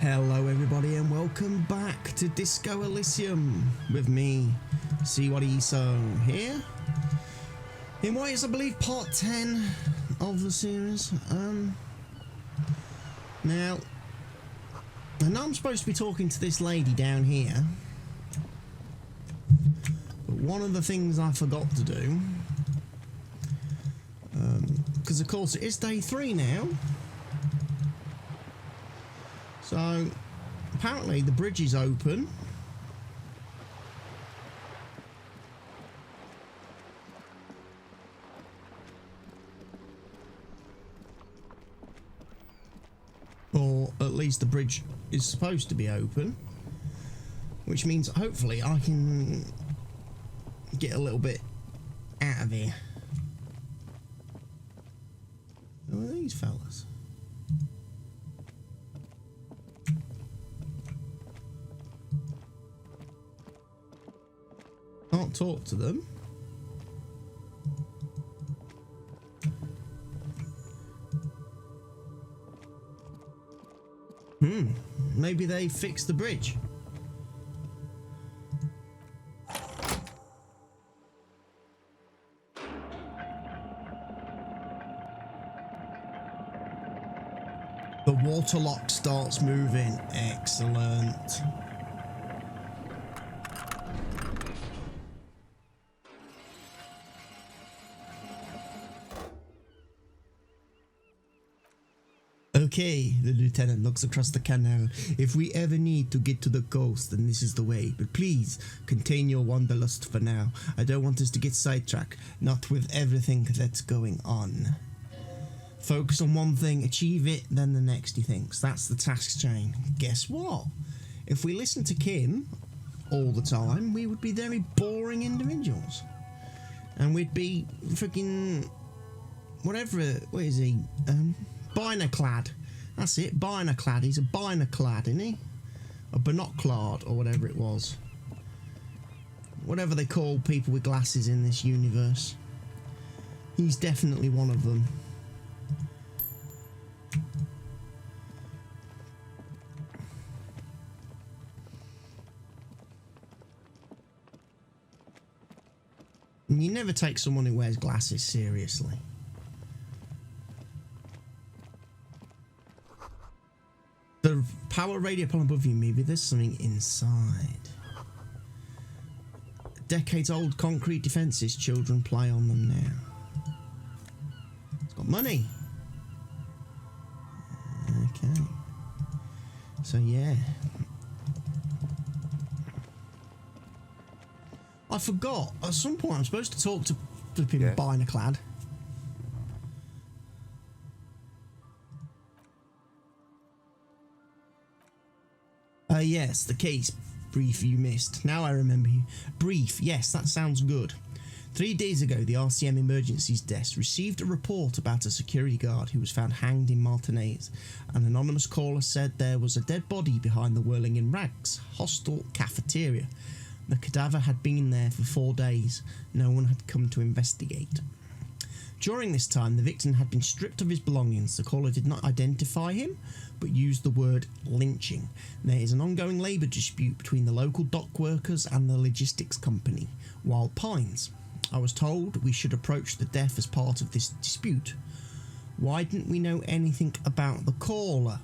Hello everybody and welcome back to Disco Elysium with me, C1ESO here. In what is I believe part 10 of the series. Now, I know I'm supposed to be talking to this lady down here, but one of the things I forgot to do, because of course it is day 3 now. So, apparently the bridge is open. Or at least the bridge is supposed to be open. Which means hopefully I can get a little bit out of here. Who are these fellas? Can't talk to them. Maybe they fixed the bridge. The water lock starts moving. Excellent. Okay, the lieutenant looks across the canal. If we ever need to get to the coast, then this is the way. But please, contain your wanderlust for now. I don't want us to get sidetracked, not with everything that's going on. Focus on one thing, achieve it, then the next, he thinks. That's the task chain. Guess what? If we listen to Kim all the time, we would be very boring individuals. And we'd be freaking... whatever, what is he? Binoclad. That's it, binoclad. He's a binoclad, isn't he? A binoclad, or whatever it was. Whatever they call people with glasses in this universe. He's definitely one of them. And you never take someone who wears glasses seriously. The power radio pole above you, maybe there's something inside. Decades old concrete defences, children play on them now. It's got money. Okay. So yeah. I forgot, at some point I'm supposed to talk to flipping Binoclad. Yes, the case brief you missed. Now I remember you. Brief, yes, that sounds good. 3 days ago, the RCM Emergencies Desk received a report about a security guard who was found hanged in Martinez. An anonymous caller said there was a dead body behind the Whirling in Rags hostel cafeteria. The cadaver had been there for 4 days. No one had come to investigate. During this time, the victim had been stripped of his belongings. The caller did not identify him, but used the word lynching. There is an ongoing labour dispute between the local dock workers and the logistics company, Wild Pines. I was told we should approach the deaf as part of this dispute. Why didn't we know anything about the caller?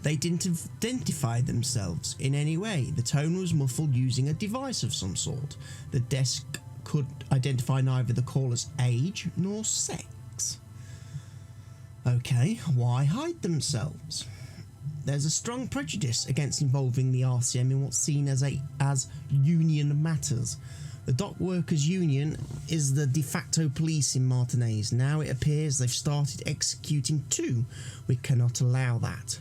They didn't identify themselves in any way. The tone was muffled using a device of some sort. The desk could identify neither the caller's age nor sex. Okay, why hide themselves? There's a strong prejudice against involving the RCM in what's seen as union matters. The Dock Workers Union is the de facto police in Martinez. Now it appears they've started executing too. We cannot allow that.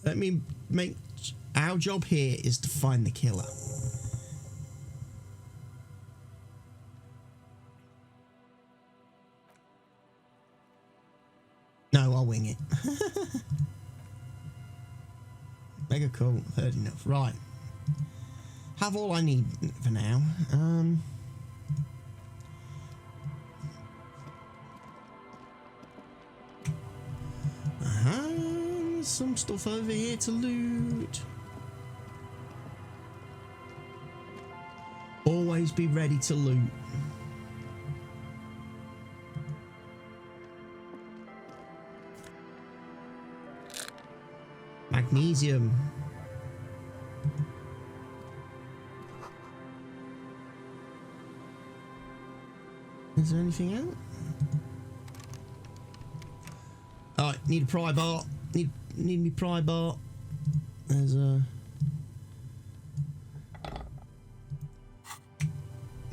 Let me make... Our job here is to find the killer. No, I'll wing it. Mega cool. Heard enough. Right. Have all I need for now. there's some stuff over here to loot. Always be ready to loot. Magnesium. Is there anything out? Alright, need a pry bar. Need me pry bar. There's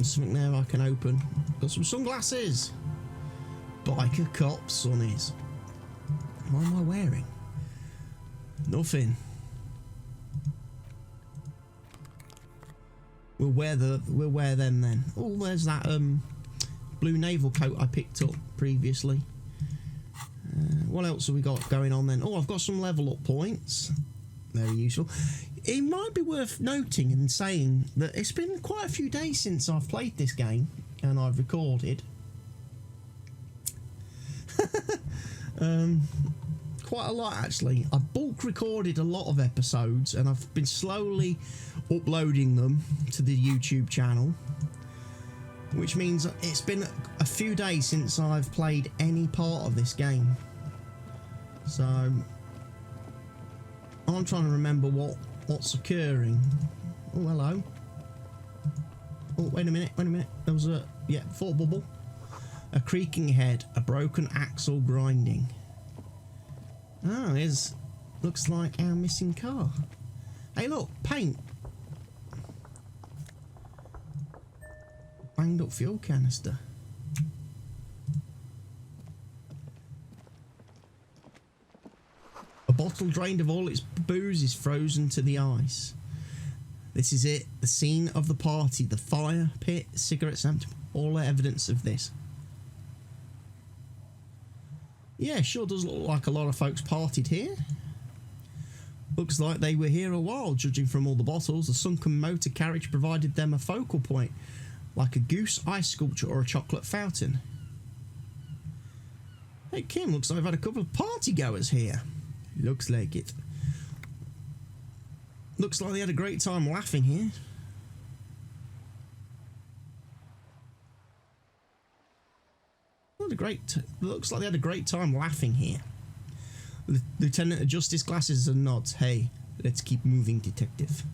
something there I can open. Got some sunglasses. Biker cop sunnies. What am I wearing? Nothing. We'll wear them then. Oh, there's that blue naval coat I picked up previously. What else have we got going on then? Oh, I've got some level up points. Very useful. It might be worth noting and saying that it's been quite a few days since I've played this game and I've recorded. Quite a lot actually. I bulk recorded a lot of episodes and I've been slowly uploading them to the YouTube channel, which means it's been a few days since I've played any part of this game. So I'm trying to remember what's occurring. Oh, hello. Oh, wait a minute. There was a thought bubble. A creaking head, a broken axle grinding. Oh, looks like our missing car. Hey, look, paint. Banged up fuel canister. A bottle drained of all its booze is frozen to the ice. This is it, the scene of the party, the fire pit, cigarettes empty, all evidence of this. Yeah, sure does look like a lot of folks partied here. Looks like they were here a while, judging from all the bottles. The sunken motor carriage provided them a focal point, like a goose ice sculpture or a chocolate fountain. Hey Kim, looks like I've had a couple of party goers here. Looks like it. Looks like they had a great time laughing here. Looks like they had a great time laughing here. The lieutenant adjusts his glasses and nods. Hey, let's keep moving, detective.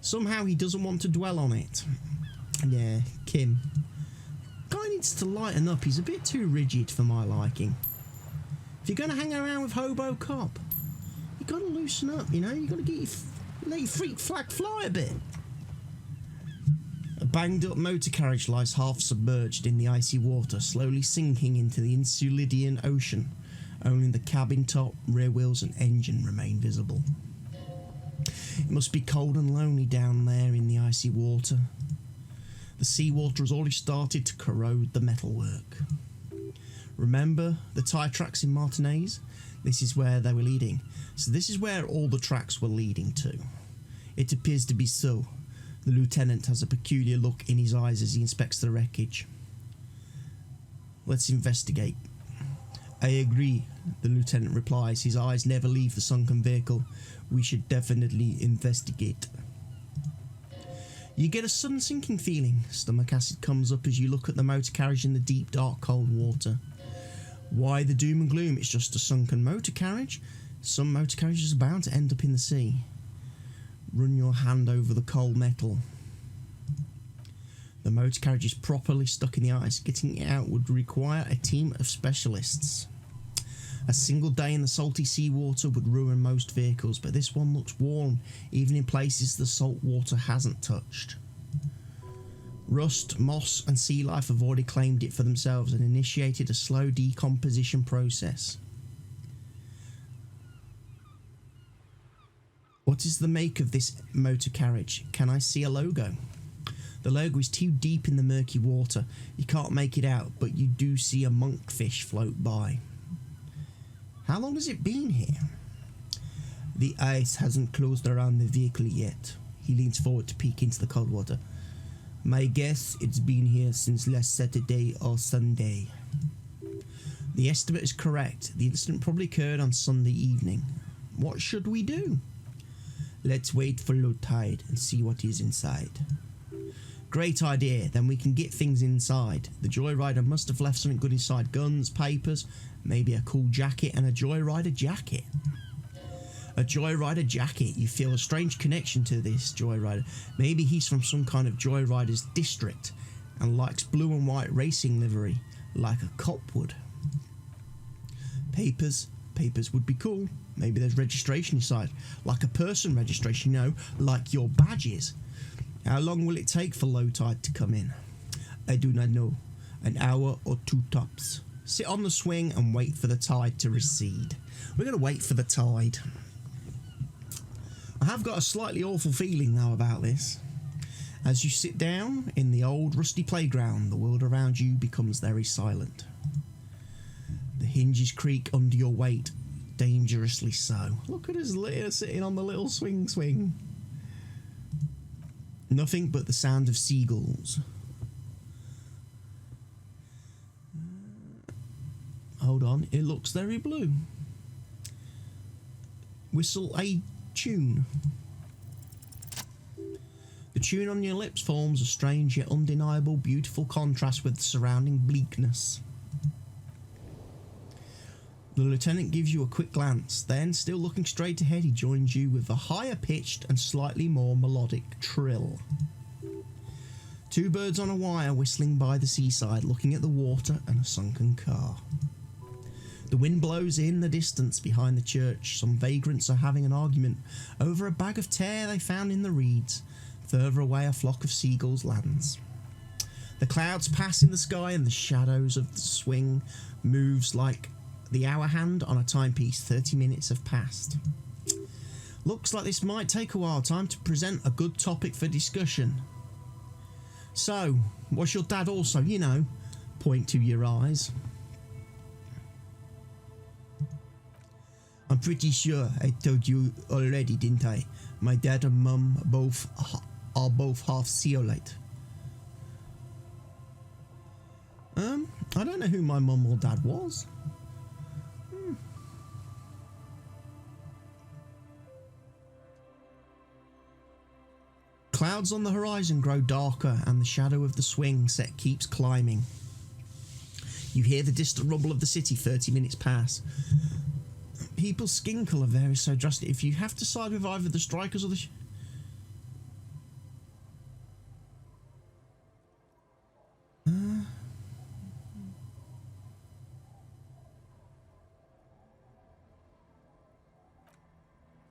Somehow he doesn't want to dwell on it. Yeah, Kim. Guy needs to lighten up. He's a bit too rigid for my liking. If you're going to hang around with Hobo Cop, you got to loosen up, you know? You got to let your freak flag fly a bit. A banged up motor carriage lies half submerged in the icy water, slowly sinking into the Insulidian Ocean. Only the cabin top, rear wheels and engine remain visible. It must be cold and lonely down there in the icy water. The seawater has already started to corrode the metalwork. Remember the tyre tracks in Martinez? This is where they were leading. So this is where all the tracks were leading to. It appears to be so. The lieutenant has a peculiar look in his eyes as he inspects the wreckage. Let's investigate. I agree, the lieutenant replies. His eyes never leave the sunken vehicle. We should definitely investigate. You get a sudden sinking feeling. Stomach acid comes up as you look at the motor carriage in the deep, dark, cold water. Why the doom and gloom? It's just a sunken motor carriage. Some motor carriages are bound to end up in the sea. Run your hand over the cold metal. The motor carriage is properly stuck in the ice. Getting it out would require a team of specialists. A single day in the salty seawater would ruin most vehicles, but this one looks warm, even in places the salt water hasn't touched. Rust, moss and sea life have already claimed it for themselves and initiated a slow decomposition process. What is the make of this motor carriage? Can I see a logo? The logo is too deep in the murky water. You can't make it out, but you do see a monkfish float by. How long has it been here? The ice hasn't closed around the vehicle yet. He leans forward to peek into the cold water. My guess, it's been here since last Saturday or Sunday. The estimate is correct. The incident probably occurred on Sunday evening. what should we do? Let's wait for low tide and see what is inside. Great idea, then we can get things inside. The Joyrider must have left something good inside. Guns, papers, maybe a cool jacket and a Joyrider jacket. A Joyrider jacket. You feel a strange connection to this Joyrider. Maybe he's from some kind of Joyrider's district and likes blue and white racing livery, like a cop would. Papers. Papers would be cool. Maybe there's registration inside, like a person registration, you know, like your badges. How long will it take for low tide to come in? I do not know. An hour or two tops. Sit on the swing and wait for the tide to recede. We're going to wait for the tide. I have got a slightly awful feeling now about this. As you sit down in the old rusty playground, the world around you becomes very silent. The hinges creak under your weight, dangerously so. Look at us sitting on the little swing. Nothing but the sound of seagulls. Hold on, it looks very blue. Whistle a tune. The tune on your lips forms a strange yet undeniable beautiful contrast with the surrounding bleakness. The lieutenant gives you a quick glance, then, still looking straight ahead, he joins you with a higher pitched and slightly more melodic trill. Two birds on a wire whistling by the seaside, looking at the water and a sunken car. The wind blows in the distance behind the church. Some vagrants are having an argument over a bag of tear they found in the reeds. Further away, a flock of seagulls lands. The clouds pass in the sky and the shadows of the swing moves like the hour hand on a timepiece. 30 minutes have passed. Looks like this might take a while. Time to present a good topic for discussion. So, was your dad also, you know, point to your eyes? I'm pretty sure I told you already, didn't I? My dad and mum are both half zeolite. I don't know who my mum or dad was. Clouds on the horizon grow darker and the shadow of the swing set keeps climbing. You hear the distant rumble of the city. 30 minutes pass. People's skin colour varies so drastically. If you have to side with either the strikers or the...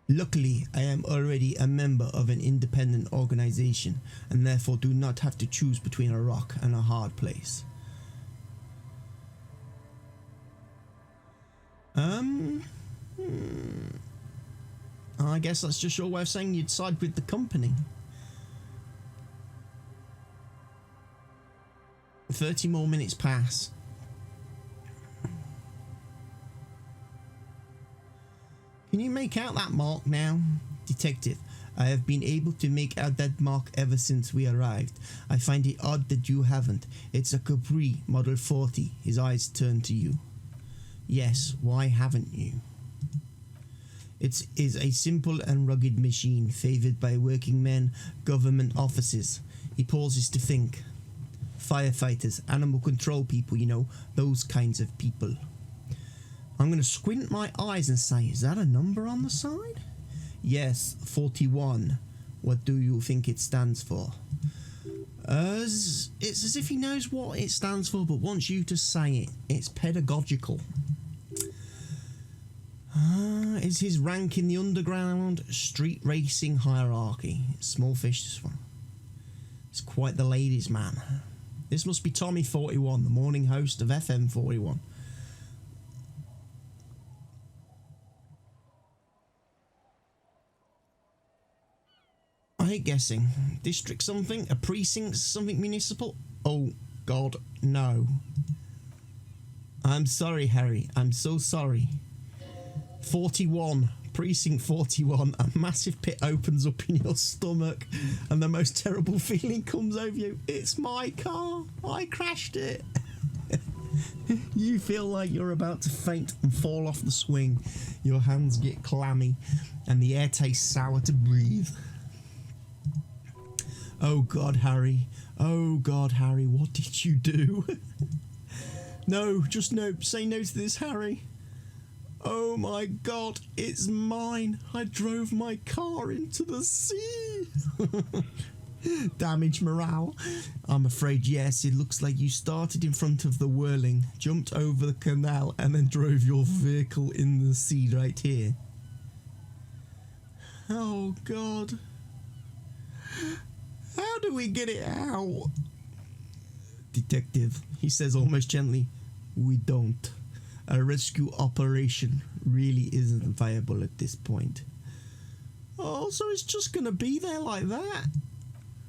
Luckily, I am already a member of an independent organization and therefore do not have to choose between a rock and a hard place. I guess that's just your way of saying you'd side with the company. 30 more minutes pass. Can you make out that mark now? Detective, I have been able to make out that mark ever since we arrived. I find it odd that you haven't. It's a Capri Model 40. His eyes turn to you. Yes, why haven't you? It is a simple and rugged machine favoured by working men, government offices. He pauses to think. Firefighters, animal control people, you know, those kinds of people. I'm going to squint my eyes and say, is that a number on the side? Yes, 41. What do you think it stands for? It's as if he knows what it stands for, but wants you to say it. It's pedagogical. Is his rank in the underground street racing hierarchy? Small fish, this one. It's quite the ladies' man. This must be Tommy 41, the morning host of FM 41. I hate guessing. District something? A precinct something municipal? Oh, God, no. I'm sorry, Harry. I'm so sorry. 41. Precinct 41. A massive pit opens up in your stomach and the most terrible feeling comes over you. It's my car. I crashed it. You feel like you're about to faint and fall off the swing. Your hands get clammy and the air tastes sour to breathe. Oh God, Harry. Oh God, Harry, what did you do? No, just no. Say no to this, Harry. Oh my God, it's mine. I drove my car into the sea. Damage morale? I'm afraid yes. It looks like you started in front of the whirling, jumped over the canal, and then drove your vehicle in the sea right here. Oh God. How do we get it out? Detective, he says almost gently, we don't. A rescue operation really isn't viable at this point. Oh, so it's just gonna be there like that?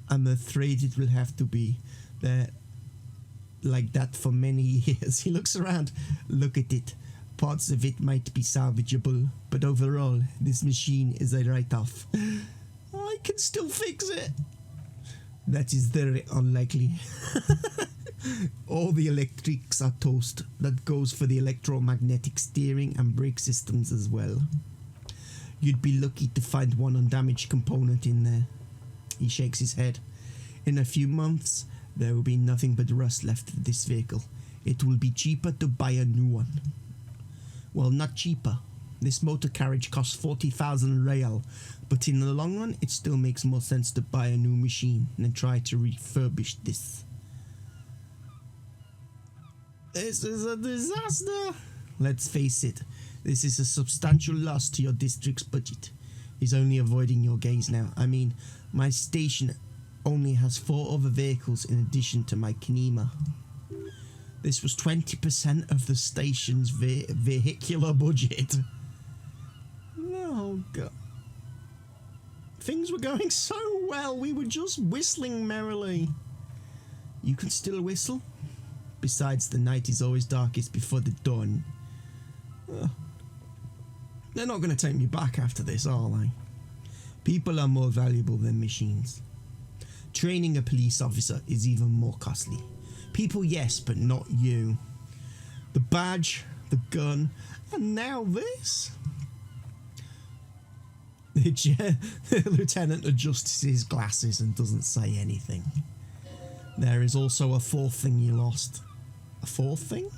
I'm afraid it will have to be there like that for many years. He looks around. Look at it. Parts of it might be salvageable, but overall, this machine is a write-off. I can still fix it. That is very unlikely. All the electrics are toast. That goes for the electromagnetic steering and brake systems as well. You'd be lucky to find one undamaged component in there. He shakes his head. In a few months, there will be nothing but rust left of this vehicle. It will be cheaper to buy a new one. Well, not cheaper. This motor carriage costs 40,000 real, but in the long run, it still makes more sense to buy a new machine than try to refurbish this. This is a disaster. Let's face it, this is a substantial loss to your district's budget. He's only avoiding your gaze now. I mean, my station only has 4 other vehicles in addition to my Kinema. This was 20% of the station's vehicular budget. Oh God. Things were going so well, we were just whistling merrily. You can still whistle? Besides, the night is always darkest before the dawn. They're not going to take me back after this, are they? People are more valuable than machines. Training a police officer is even more costly. People, yes, but not you. The badge, the gun, and now this. The lieutenant adjusts his glasses and doesn't say anything. There is also a 4th thing you lost. A 4th thing?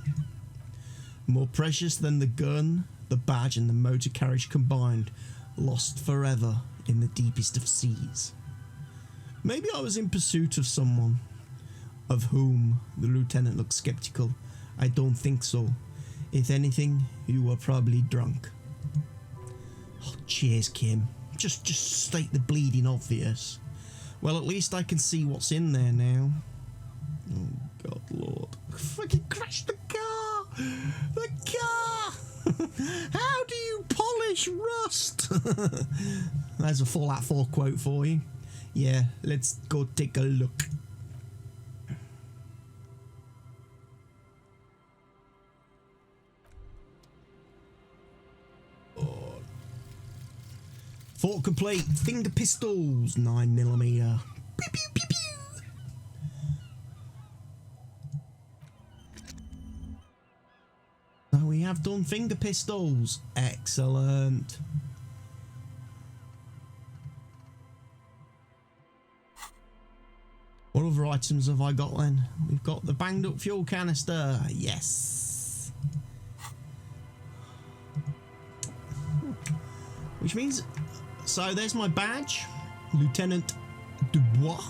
More precious than the gun, the badge and the motor carriage combined. Lost forever in the deepest of seas. Maybe I was in pursuit of someone. Of whom? The lieutenant looks skeptical. I don't think so. If anything, you were probably drunk. Oh, cheers, Kim. Just state the bleeding obvious. Well, at least I can see what's in there now. Oh, God, Lord. Fucking crashed the car! The car! How do you polish rust? There's a Fallout 4 quote for you. Yeah, let's go take a look. Fort complete. Finger pistols. 9mm. Pew, pew, pew, pew. So we have done finger pistols. Excellent. What other items have I got then? We've got the banged up fuel canister. Yes. Which means... So there's my badge, Lieutenant Dubois,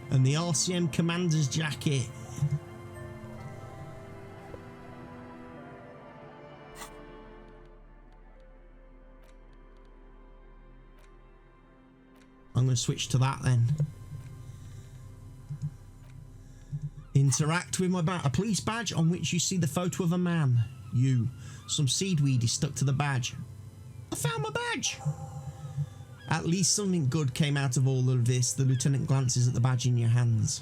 and the RCM Commander's jacket. I'm going to switch to that then. Interact with my badge. A police badge on which you see the photo of a man. You. Some seaweed is stuck to the badge. I found my badge! At least something good came out of all of this. The lieutenant glances at the badge in your hands.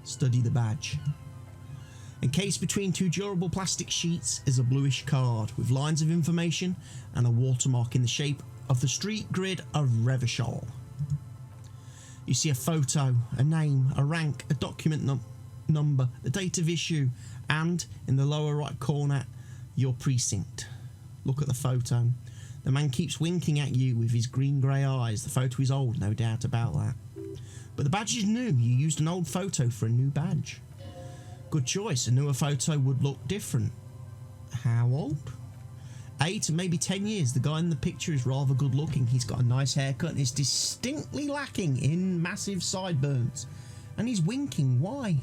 Study the badge. Encased between 2 durable plastic sheets is a bluish card with lines of information and a watermark in the shape of the street grid of Revachol. You see a photo, a name, a rank, a document number, the date of issue, and in the lower right corner, your precinct. look at the photo. The man keeps winking at you with his green-grey eyes. The photo is old, no doubt about that. But the badge is new. You used an old photo for a new badge. Good choice. A newer photo would look different. How old? 8, maybe 10 years. The guy in the picture is rather good looking. He's got a nice haircut and is distinctly lacking in massive sideburns. And he's winking. Why?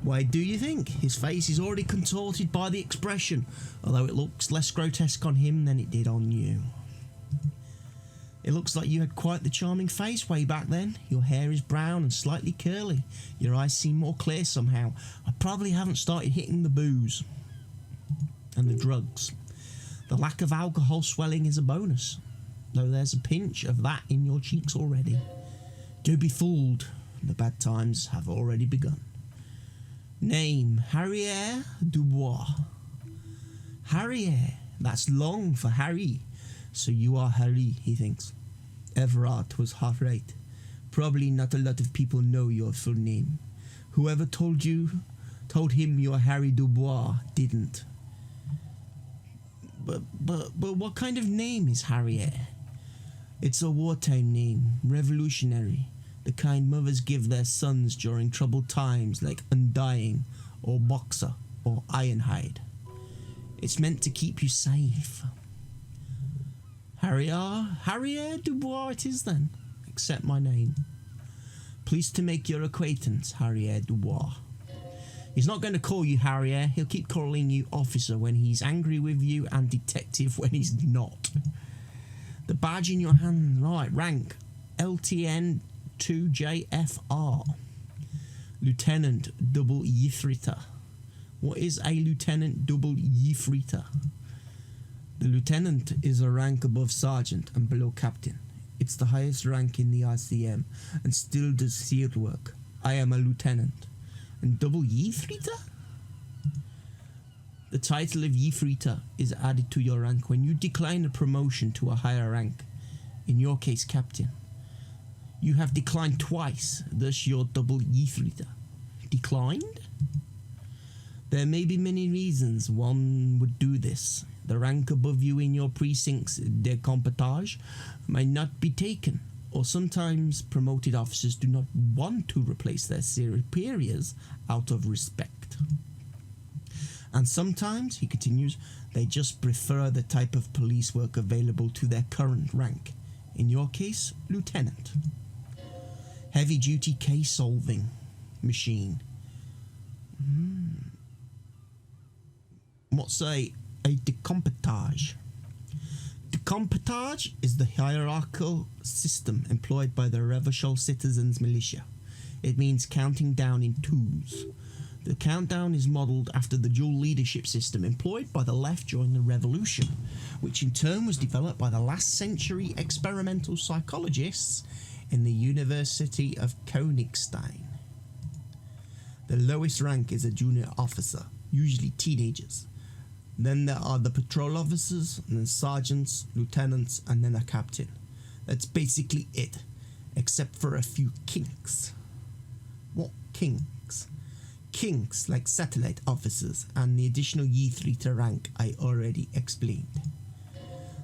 Why do you think? His face is already contorted by the expression, although it looks less grotesque on him than it did on you. It looks like you had quite the charming face way back then. Your hair is brown and slightly curly. Your eyes seem more clear somehow. I probably haven't started hitting the booze and the drugs. The lack of alcohol swelling is a bonus, though there's a pinch of that in your cheeks already. Don't be fooled. The bad times have already begun. Name, Harrier Dubois. Harrier, that's long for Harry. So you are Harry, he thinks. Everard was half right. Probably not a lot of people know your full name. Whoever told him you're Harry Dubois didn't. But what kind of name is Harrier? It's a wartime name, revolutionary. The kind mothers give their sons during troubled times like Undying, or Boxer, or Ironhide. It's meant to keep you safe. Harrier Dubois it is then. Accept my name. Pleased to make your acquaintance, Harrier Dubois. He's not going to call you Harrier. He'll keep calling you officer when he's angry with you and detective when he's not. The badge in your hand, right, rank. LTN 2JFR. Lieutenant Double Yifrita. What is a Lieutenant Double Yifrita? The lieutenant is a rank above sergeant and below captain. It's the highest rank in the RCM and still does field work. I am a lieutenant. And Double Yifrita? The title of Yifrita is added to your rank when you decline a promotion to a higher rank. In your case, captain. You have declined twice, thus your Double Yifrita. Declined? There may be many reasons one would do this. The rank above you in your precinct's décompetage may not be taken, or sometimes promoted officers do not want to replace their superiors out of respect. And sometimes, he continues, they just prefer the type of police work available to their current rank. In your case, lieutenant. Heavy-duty case-solving machine. What's a décompetage? Décompetage is the hierarchical system employed by the Revachol Citizens Militia. It means counting down in twos. The countdown is modelled after the dual leadership system employed by the left during the Revolution, which in turn was developed by the last century experimental psychologists in the University of Königstein. The lowest rank is a junior officer, usually teenagers. Then there are the patrol officers, and then sergeants, lieutenants, and then a captain. That's basically it, except for a few kinks. What kinks? Kinks like satellite officers and the additional Yifrita rank I already explained.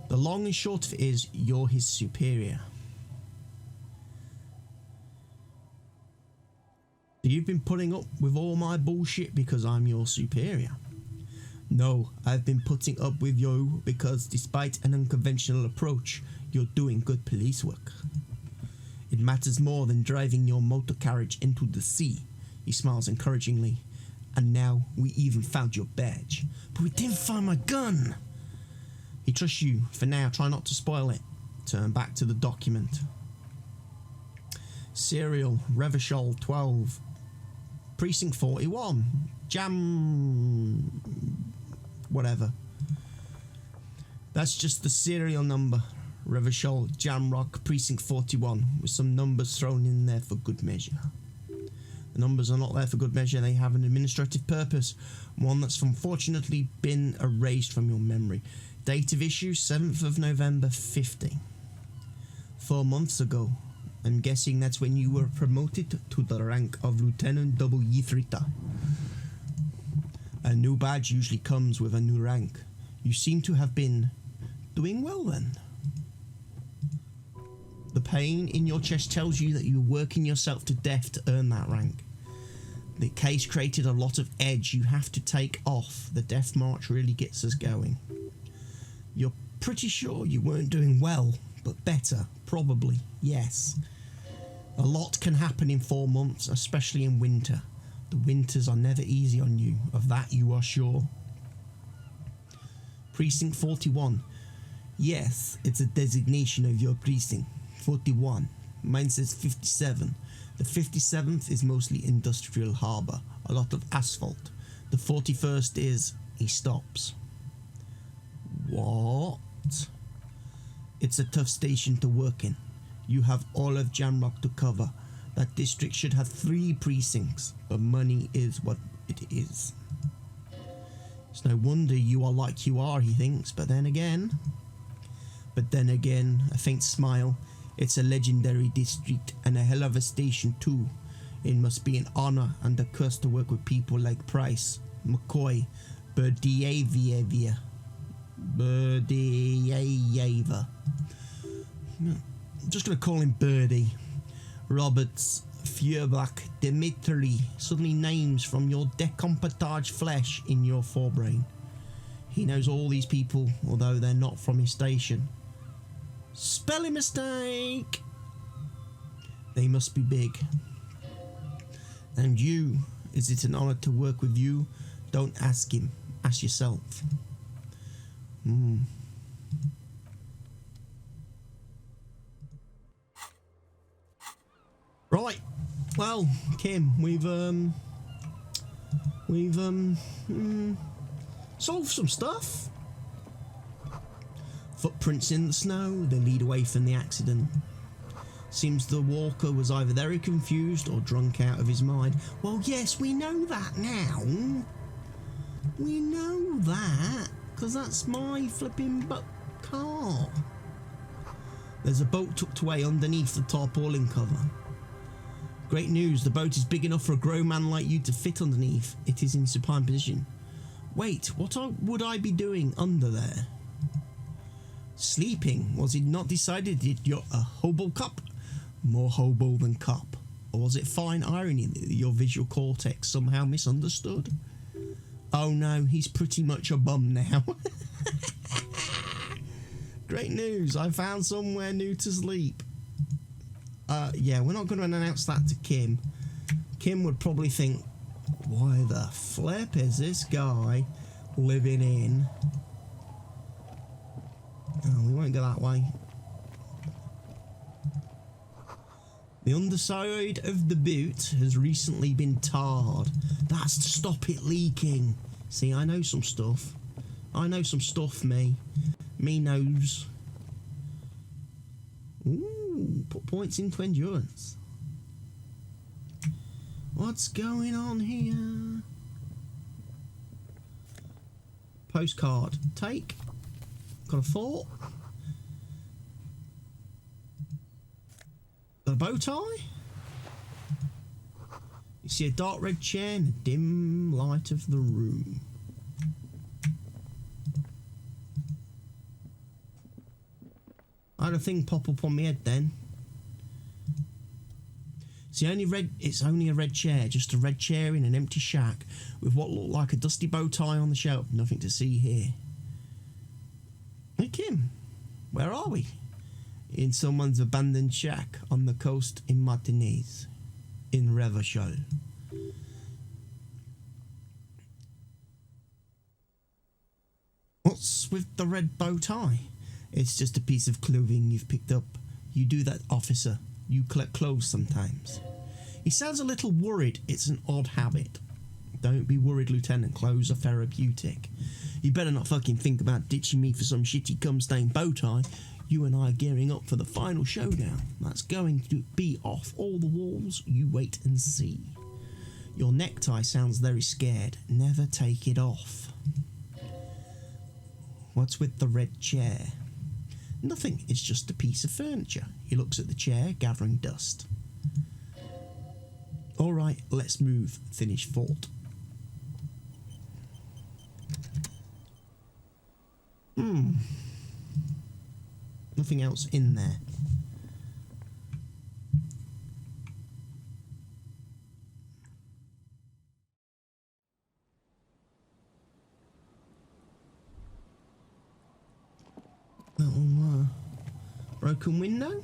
The long and short of it is, you're his superior. So you've been putting up with all my bullshit because I'm your superior. No, I've been putting up with you because despite an unconventional approach, you're doing good police work. It matters more than driving your motor carriage into the sea. He smiles encouragingly. And now we even found your badge. But we didn't find my gun. He trusts you. For now, try not to spoil it. Turn back to the document. Serial, Revachol 12. Precinct 41. Jam... whatever. That's just the serial number. Revachol, Jamrock, Precinct 41, with some numbers thrown in there for good measure. The numbers are not there for good measure, they have an administrative purpose, one that's unfortunately been erased from your memory. Date of issue, 7th of November, 50. 4 months ago. I'm guessing that's when you were promoted to the rank of Lieutenant Double Yifrita. A new badge usually comes with a new rank. You seem to have been doing well then. The pain in your chest tells you that you're working yourself to death to earn that rank. The case created a lot of edge you have to take off. The death march really gets us going. You're pretty sure you weren't doing well, but better, probably, yes. A lot can happen in 4 months, especially in winter. The winters are never easy on you, of that you are sure. Precinct 41. Yes, it's a designation of your precinct. 41. Mine says 57. The 57th is mostly industrial harbour, a lot of asphalt. The 41st is... He stops. What? It's a tough station to work in. You have all of Jamrock to cover. That district should have 3 precincts, but money is what it is. It's no wonder you are like you are, he thinks, but then again, a faint smile. It's a legendary district and a hell of a station too. It must be an honour and a curse to work with people like Price, McCoy, Berdyaeva. I'm just going to call him Birdie. Roberts, Feuerbach, Dimitri, suddenly names from your decomposed flesh in your forebrain. He knows all these people, although they're not from his station. Spelling mistake! They must be big. And you, is it an honour to work with you? Don't ask him, ask yourself. Right, well, Kim, we've solved some stuff. Footprints in the snow, they lead away from the accident. Seems the walker was either very confused or drunk out of his mind. Well, yes, we know that now. We know that, because that's my flipping car. There's a boat tucked away underneath the tarpaulin cover. Great news, the boat is big enough for a grown man like you to fit underneath. It is in supine position. Wait, what would I be doing under there? Sleeping. Was it not decided that you're a hobo cop? More hobo than cop. Or was it fine irony that your visual cortex somehow misunderstood? Oh no, he's pretty much a bum now. Great news, I found somewhere new to sleep. Yeah, we're not going to announce that to Kim. Kim would probably think, why the flip is this guy living in? Oh, we won't go that way. The underside of the boot has recently been tarred. That's to stop it leaking. See, I know some stuff. I know some stuff, me. Me knows. Ooh, put points into endurance. What's going on here? Postcard. Take. Got a 4. Got a bow tie. You see a dark red chair in the dim light of the room. I had a thing pop up on my head then. It's only a red chair, just a red chair in an empty shack with what looked like a dusty bow tie on the shelf. Nothing to see here. Hey Kim, where are we? In someone's abandoned shack on the coast in Martinez, in Revachol. What's with the red bow tie? It's just a piece of clothing you've picked up. You do that, officer. You collect clothes sometimes. He sounds a little worried. It's an odd habit. Don't be worried, Lieutenant. Clothes are therapeutic. You better not fucking think about ditching me for some shitty cum-stained bow tie. You and I are gearing up for the final showdown. That's going to be off all the walls. You wait and see. Your necktie sounds very scared. Never take it off. What's with the red chair? Nothing, it's just a piece of furniture. He looks at the chair, gathering dust. Alright, let's move. Finish fort. Nothing else in there. Little broken window.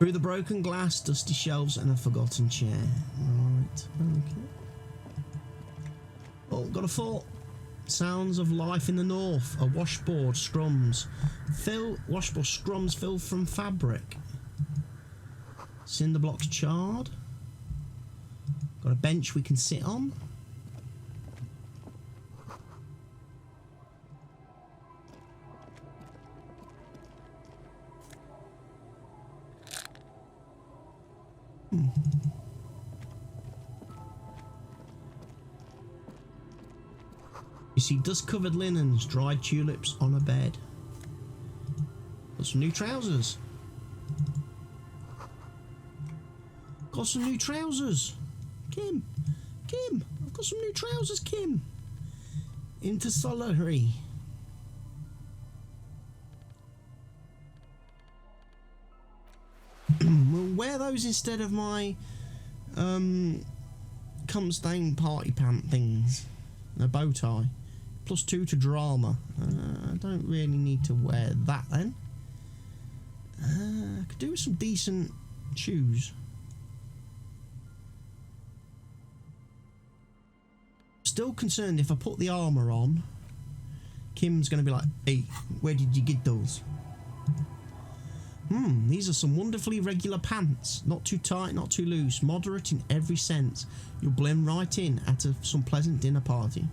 Through the broken glass, dusty shelves, and a forgotten chair. Right, okay. Oh, got a thought. Sounds of life in the north. A washboard scrums. Washboard scrums filled from fabric. Cinder blocks charred. Got a bench we can sit on. You see dust-covered linens, dried tulips on a bed. Got some new trousers. Got some new trousers. Kim, I've got some new trousers, Kim. Into solitary. We'll wear those instead of my cum stain party pant things. A bow tie. +2 to drama. I don't really need to wear that then. I could do with some decent shoes. Still concerned if I put the armour on, Kim's going to be like, hey, where did you get those? These are some wonderfully regular pants. Not too tight, not too loose. Moderate in every sense. You'll blend right in at some pleasant dinner party.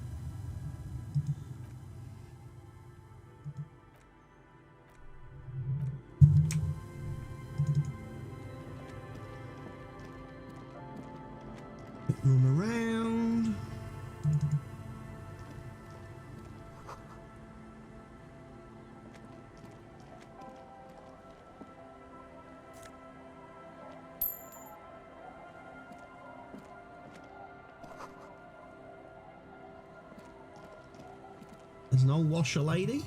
Run around. There's an old washer lady.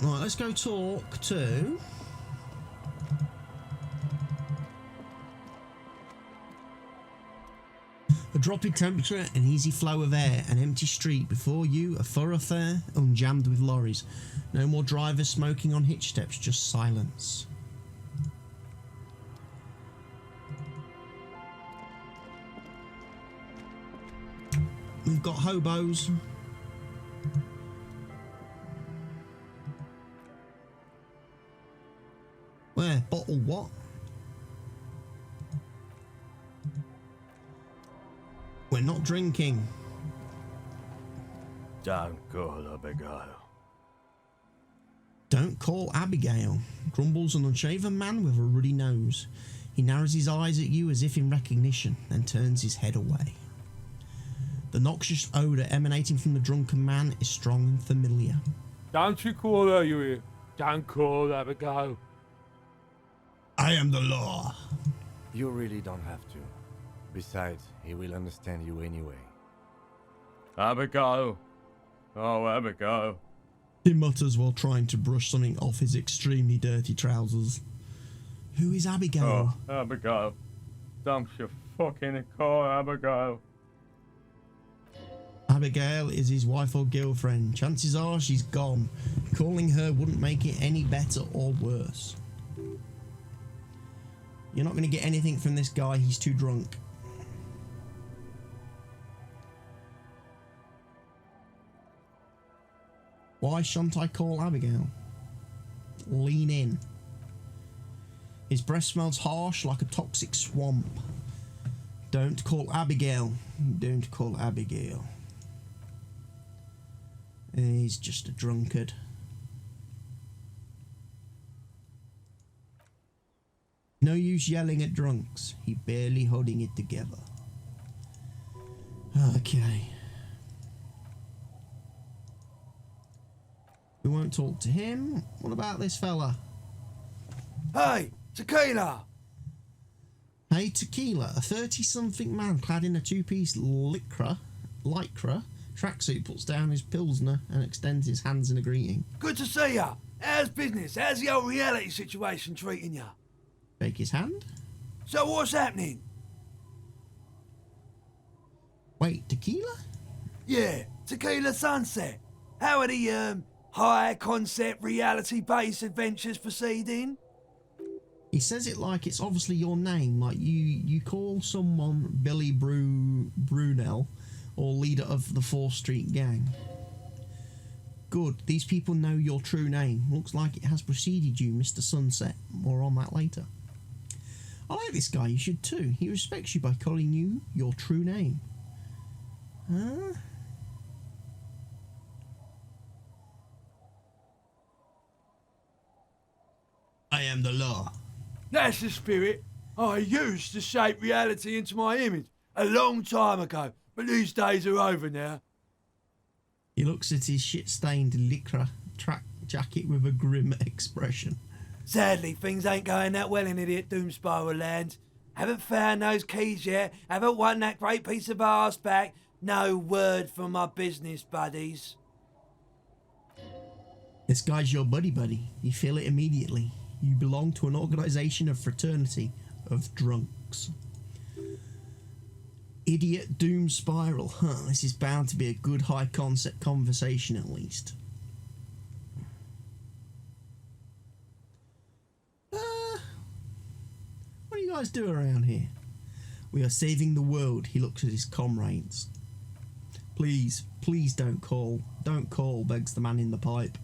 Right, let's go talk to... A drop in temperature, an easy flow of air, an empty street before you, a thoroughfare unjammed with lorries. No more drivers smoking on hitch steps, just silence. We've got hobos. Where? Bottle what? We're not drinking. Don't call Abigail. Don't call Abigail. Grumbles an unshaven man with a ruddy nose. He narrows his eyes at you as if in recognition, then turns his head away. The noxious odour emanating from the drunken man is strong and familiar. Don't you call her, you hear? Don't call Abigail. I am the law. You really don't have to. Besides, he will understand you anyway. Abigail. Oh, Abigail. He mutters while trying to brush something off his extremely dirty trousers. Who is Abigail? Oh, Abigail. Dump your fucking car, Abigail. Abigail is his wife or girlfriend. Chances are she's gone. Calling her wouldn't make it any better or worse. You're not going to get anything from this guy. He's too drunk. Why shan't I call Abigail? Lean in. His breath smells harsh like a toxic swamp. Don't call Abigail. Don't call Abigail. He's just a drunkard. No use yelling at drunks. He barely holding it together. Okay. We won't talk to him. What about this fella? Hey, tequila! Hey, Tequila, a 30-something man clad in a two-piece lycra tracksuit puts down his pilsner and extends his hands in a greeting. Good to see ya. How's business? How's the old reality situation treating ya? Shake his hand. So what's happening? Wait, Tequila? Yeah, Tequila Sunset. How are the, high concept reality based adventures proceeding? He says it like it's obviously your name, like you call someone Billy Brunel or leader of the 4th Street gang. Good, these people know your true name. Looks like it has preceded you, Mr. Sunset. More on that later. I like this guy, you should too. He respects you by calling you your true name. Huh? I am the law. That's the spirit. I used to shape reality into my image a long time ago, but these days are over now. He looks at his shit-stained lycra track jacket with a grim expression. Sadly, things ain't going that well in Idiot Doom Spiral land. Haven't found those keys yet, haven't won that great piece of arse back. No word from my business buddies. This guy's your buddy. You feel it immediately. You belong to an organisation of fraternity of drunks. Idiot Doom Spiral. Huh, this is bound to be a good high concept conversation at least. What do you guys do around here? We are saving the world. He looks at his comrades. Please don't call. Don't call, begs the man in the pipe.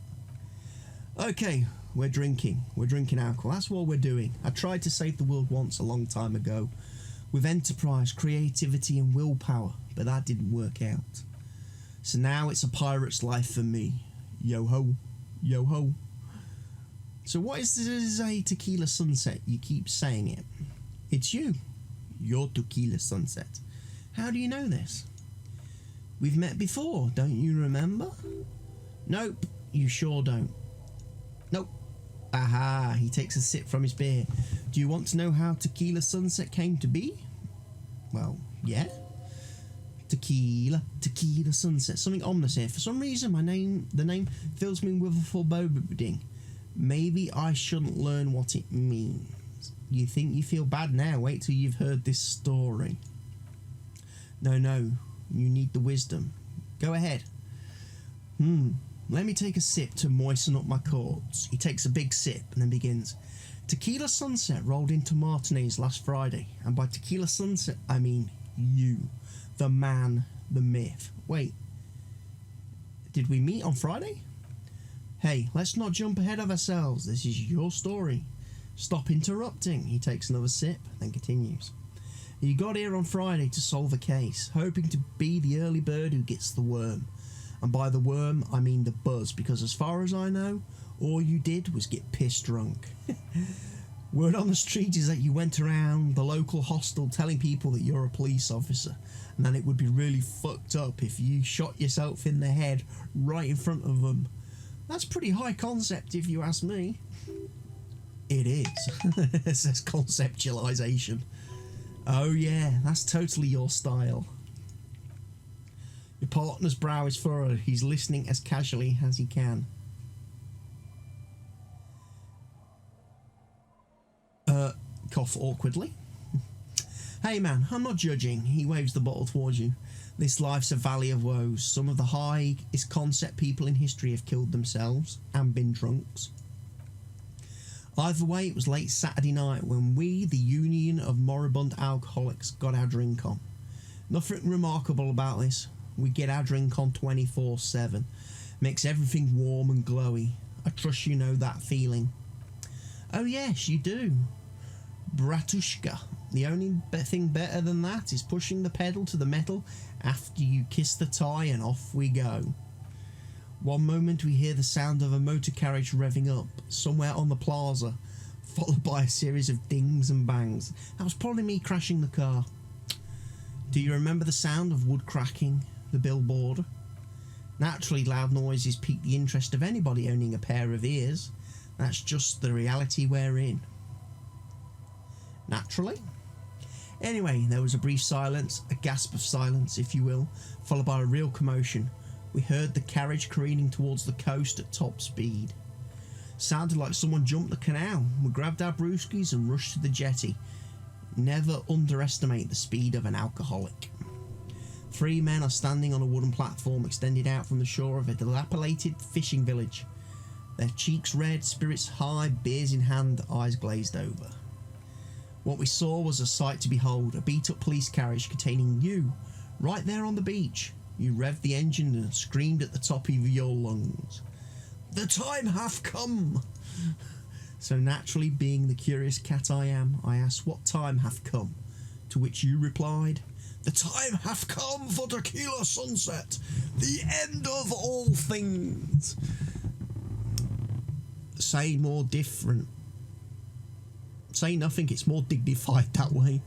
Okay, we're drinking alcohol. That's what we're doing. I tried to save the world once a long time ago with enterprise, creativity and willpower, but that didn't work out. So now it's a pirate's life for me. Yo ho, yo ho. So what is this a Tequila Sunset? You keep saying it. It's you. You're Tequila Sunset. How do you know this? We've met before, don't you remember? Nope, you sure don't. Nope. Aha, he takes a sip from his beer. Do you want to know how Tequila Sunset came to be? Well, yeah. Tequila Sunset. Something ominous here. For some reason, the name fills me with a foreboding. Maybe I shouldn't learn what it means. You think you feel bad now? Wait till you've heard this story. No. You need the wisdom. Go ahead. Let me take a sip to moisten up my chords. He takes a big sip and then begins. Tequila Sunset rolled into Martinez last Friday. And by Tequila Sunset, I mean you. The man, the myth. Wait. Did we meet on Friday? Hey, let's not jump ahead of ourselves. This is your story. Stop interrupting. He takes another sip, then continues. You got here on Friday to solve a case, hoping to be the early bird who gets the worm. And by the worm, I mean the buzz, because as far as I know, all you did was get piss drunk. Word on the street is that you went around the local hostel telling people that you're a police officer, and that it would be really fucked up if you shot yourself in the head right in front of them. That's pretty high concept if you ask me. It is. It says conceptualization. Oh yeah, that's totally your style. Your partner's brow is furrowed. He's listening as casually as he can. Cough awkwardly. Hey man, I'm not judging. He waves the bottle towards you. This life's a valley of woes. Some of the highest concept people in history have killed themselves and been drunks. Either way, it was late Saturday night when we, the Union of Moribund Alcoholics, got our drink on. Nothing remarkable about this. We get our drink on 24/7. Makes everything warm and glowy. I trust you know that feeling. Oh yes, you do. Bratushka. The only thing better than that is pushing the pedal to the metal after you kiss the tie and off we go. One moment we hear the sound of a motor carriage revving up somewhere on the plaza, followed by a series of dings and bangs. That was probably me crashing the car. Do you remember the sound of wood cracking the billboard? Naturally, loud noises pique the interest of anybody owning a pair of ears. That's just the reality we're in. Naturally. Anyway, there was a brief silence, a gasp of silence, if you will, followed by a real commotion. We heard the carriage careening towards the coast at top speed. Sounded like someone jumped the canal. We grabbed our brewskis and rushed to the jetty. Never underestimate the speed of an alcoholic. 3 men are standing on a wooden platform extended out from the shore of a dilapidated fishing village. Their cheeks red, spirits high, beers in hand, eyes glazed over. What we saw was a sight to behold, a beat-up police carriage containing you, right there on the beach. You revved the engine and screamed at the top of your lungs. "The time hath come!" So naturally, being the curious cat I am, I asked what time hath come, to which you replied, "The time hath come for tequila sunset, the end of all things." Say more different. Say nothing, it's more dignified that way.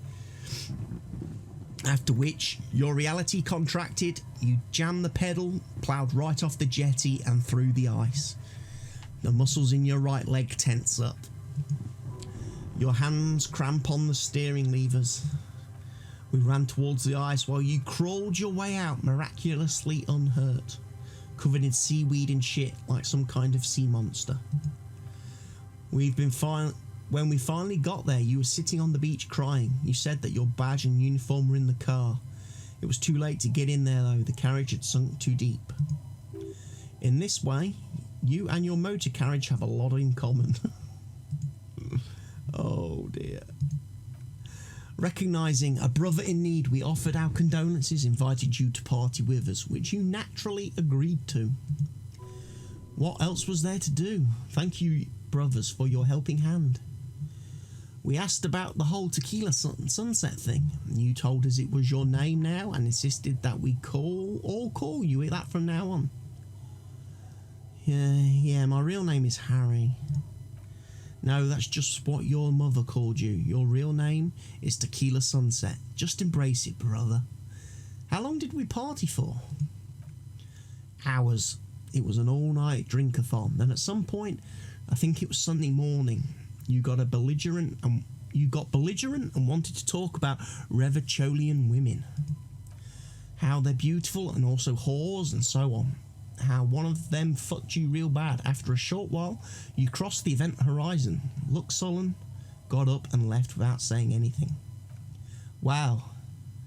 After which, your reality contracted, you jammed the pedal, ploughed right off the jetty and through the ice. The muscles in your right leg tense up. Your hands cramp on the steering levers. We ran towards the ice while you crawled your way out miraculously unhurt, covered in seaweed and shit like some kind of sea monster. When we finally got there, you were sitting on the beach crying. You said that your badge and uniform were in the car. It was too late to get in there though, the carriage had sunk too deep. In this way, you and your motor carriage have a lot in common. Oh dear. Recognising a brother in need, we offered our condolences, invited you to party with us, which you naturally agreed to. What else was there to do? Thank you, brothers, for your helping hand. We asked about the whole tequila sunset thing. You told us it was your name now and insisted that we call you that from now on. Yeah, my real name is Harry. No, that's just what your mother called you. Your real name is Tequila Sunset. Just embrace it, brother. How long did we party for? Hours. It was an all-night drink-a-thon. Then at some point, I think it was Sunday morning, you got belligerent and wanted to talk about Revacholian women. How they're beautiful and also whores and so on. How one of them fucked you real bad. After a short while, you crossed the event horizon, looked sullen, got up and left without saying anything. Wow,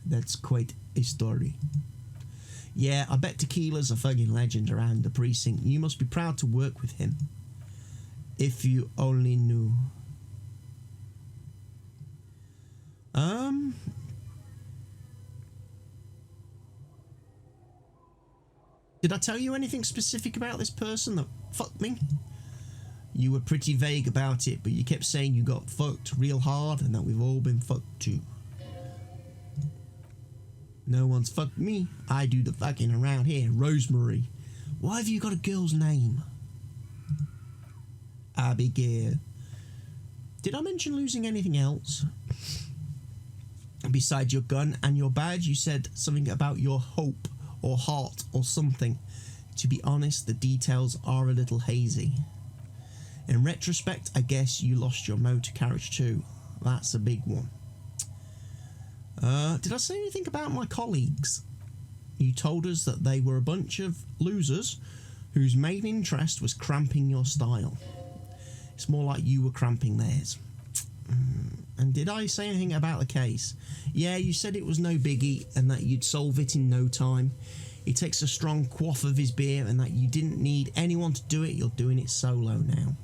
that's quite a story. Yeah, I bet Tequila's a fucking legend around the precinct. You must be proud to work with him. If you only knew. Did I tell you anything specific about this person that fucked me? You were pretty vague about it, but you kept saying you got fucked real hard and that we've all been fucked too. No one's fucked me. I do the fucking around here. Rosemary. Why have you got a girl's name? Abigail. Did I mention losing anything else? Besides your gun and your badge, you said something about your hope or heart or something. To be honest, the details are a little hazy. In retrospect, I guess you lost your motor carriage too. That's a big one. Did I say anything about my colleagues? You told us that they were a bunch of losers whose main interest was cramping your style. It's more like you were cramping theirs. And did I say anything about the case? Yeah, you said it was no biggie and that you'd solve it in no time. He takes a strong quaff of his beer and that you didn't need anyone to do it. You're doing it solo now.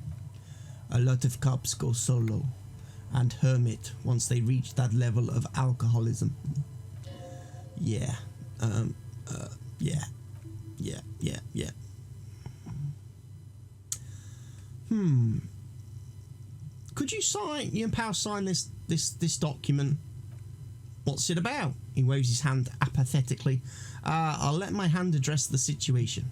A lot of cops go solo and hermit once they reach that level of alcoholism. Yeah. Yeah. Could you and Pal sign this document? What's it about? He waves his hand apathetically. I'll let my hand address the situation.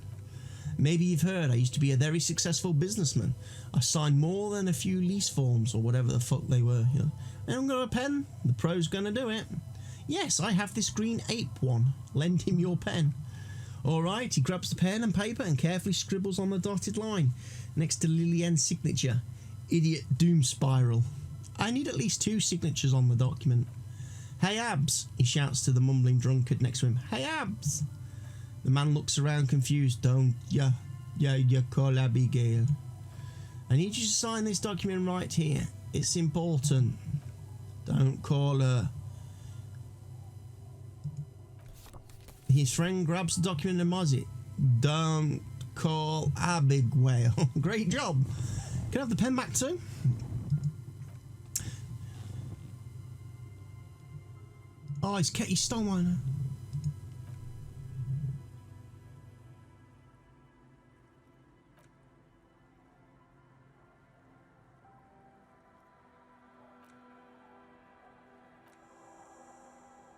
Maybe you've heard I used to be a very successful businessman. I signed more than a few lease forms or whatever the fuck they were. You know, I haven't got a pen. The pro's gonna do it. Yes, I have this green ape one. Lend him your pen. Alright, he grabs the pen and paper and carefully scribbles on the dotted line next to Lillian's signature. Idiot doom spiral. I need at least 2 signatures on the document. Hey Abs, he shouts to the mumbling drunkard next to him. Hey Abs! The man looks around confused. Don't ya call Abigail. I need you to sign this document right here. It's important. Don't call her. His friend grabs the document and mods it. Don't call Abigail. Great job. Can I have the pen back too? Oh, he stole mine.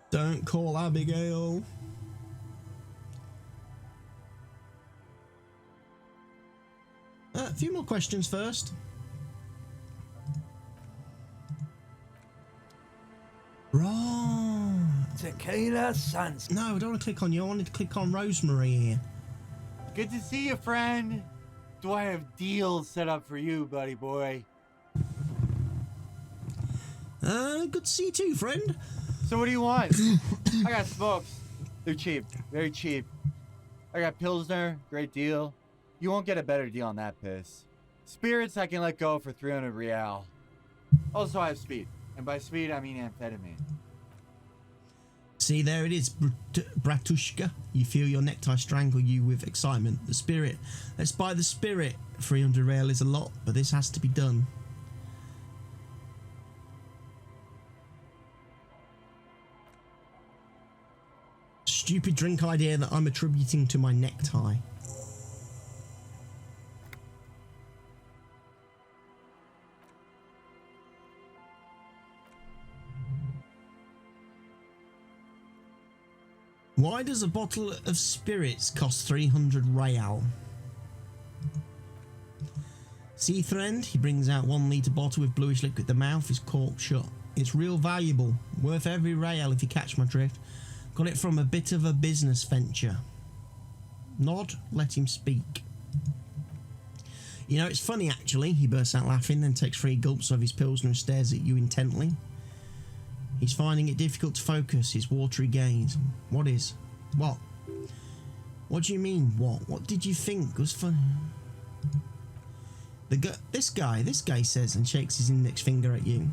Don't call Abigail. A few more questions first. Right. Tequila Suns. No, I don't want to click on you. I wanted to click on Rosemary here. Good to see you, friend. Do I have deals set up for you, buddy boy? Good to see you too, friend. So what do you want? I got smokes. They're cheap. Very cheap. I got Pilsner. Great deal. You won't get a better deal on that piss. Spirits I can let go for 300 real. Also, I have speed. And by speed, I mean amphetamine. See, there it is, Bratushka. You feel your necktie strangle you with excitement. The spirit. Let's buy the spirit. 300 real is a lot, but this has to be done. Stupid drink idea that I'm attributing to my necktie. Why does a bottle of spirits cost 300 real? See, friend, he brings out 1 litre bottle with bluish liquid. The mouth is corked shut. It's real valuable, worth every real if you catch my drift. Got it from a bit of a business venture. Nod, let him speak. You know, it's funny actually. He bursts out laughing, then takes 3 gulps of his pilsner and stares at you intently. He's finding it difficult to focus his watery gaze. What is? What? What do you mean, what? What did you think was funny? This guy says and shakes his index finger at you.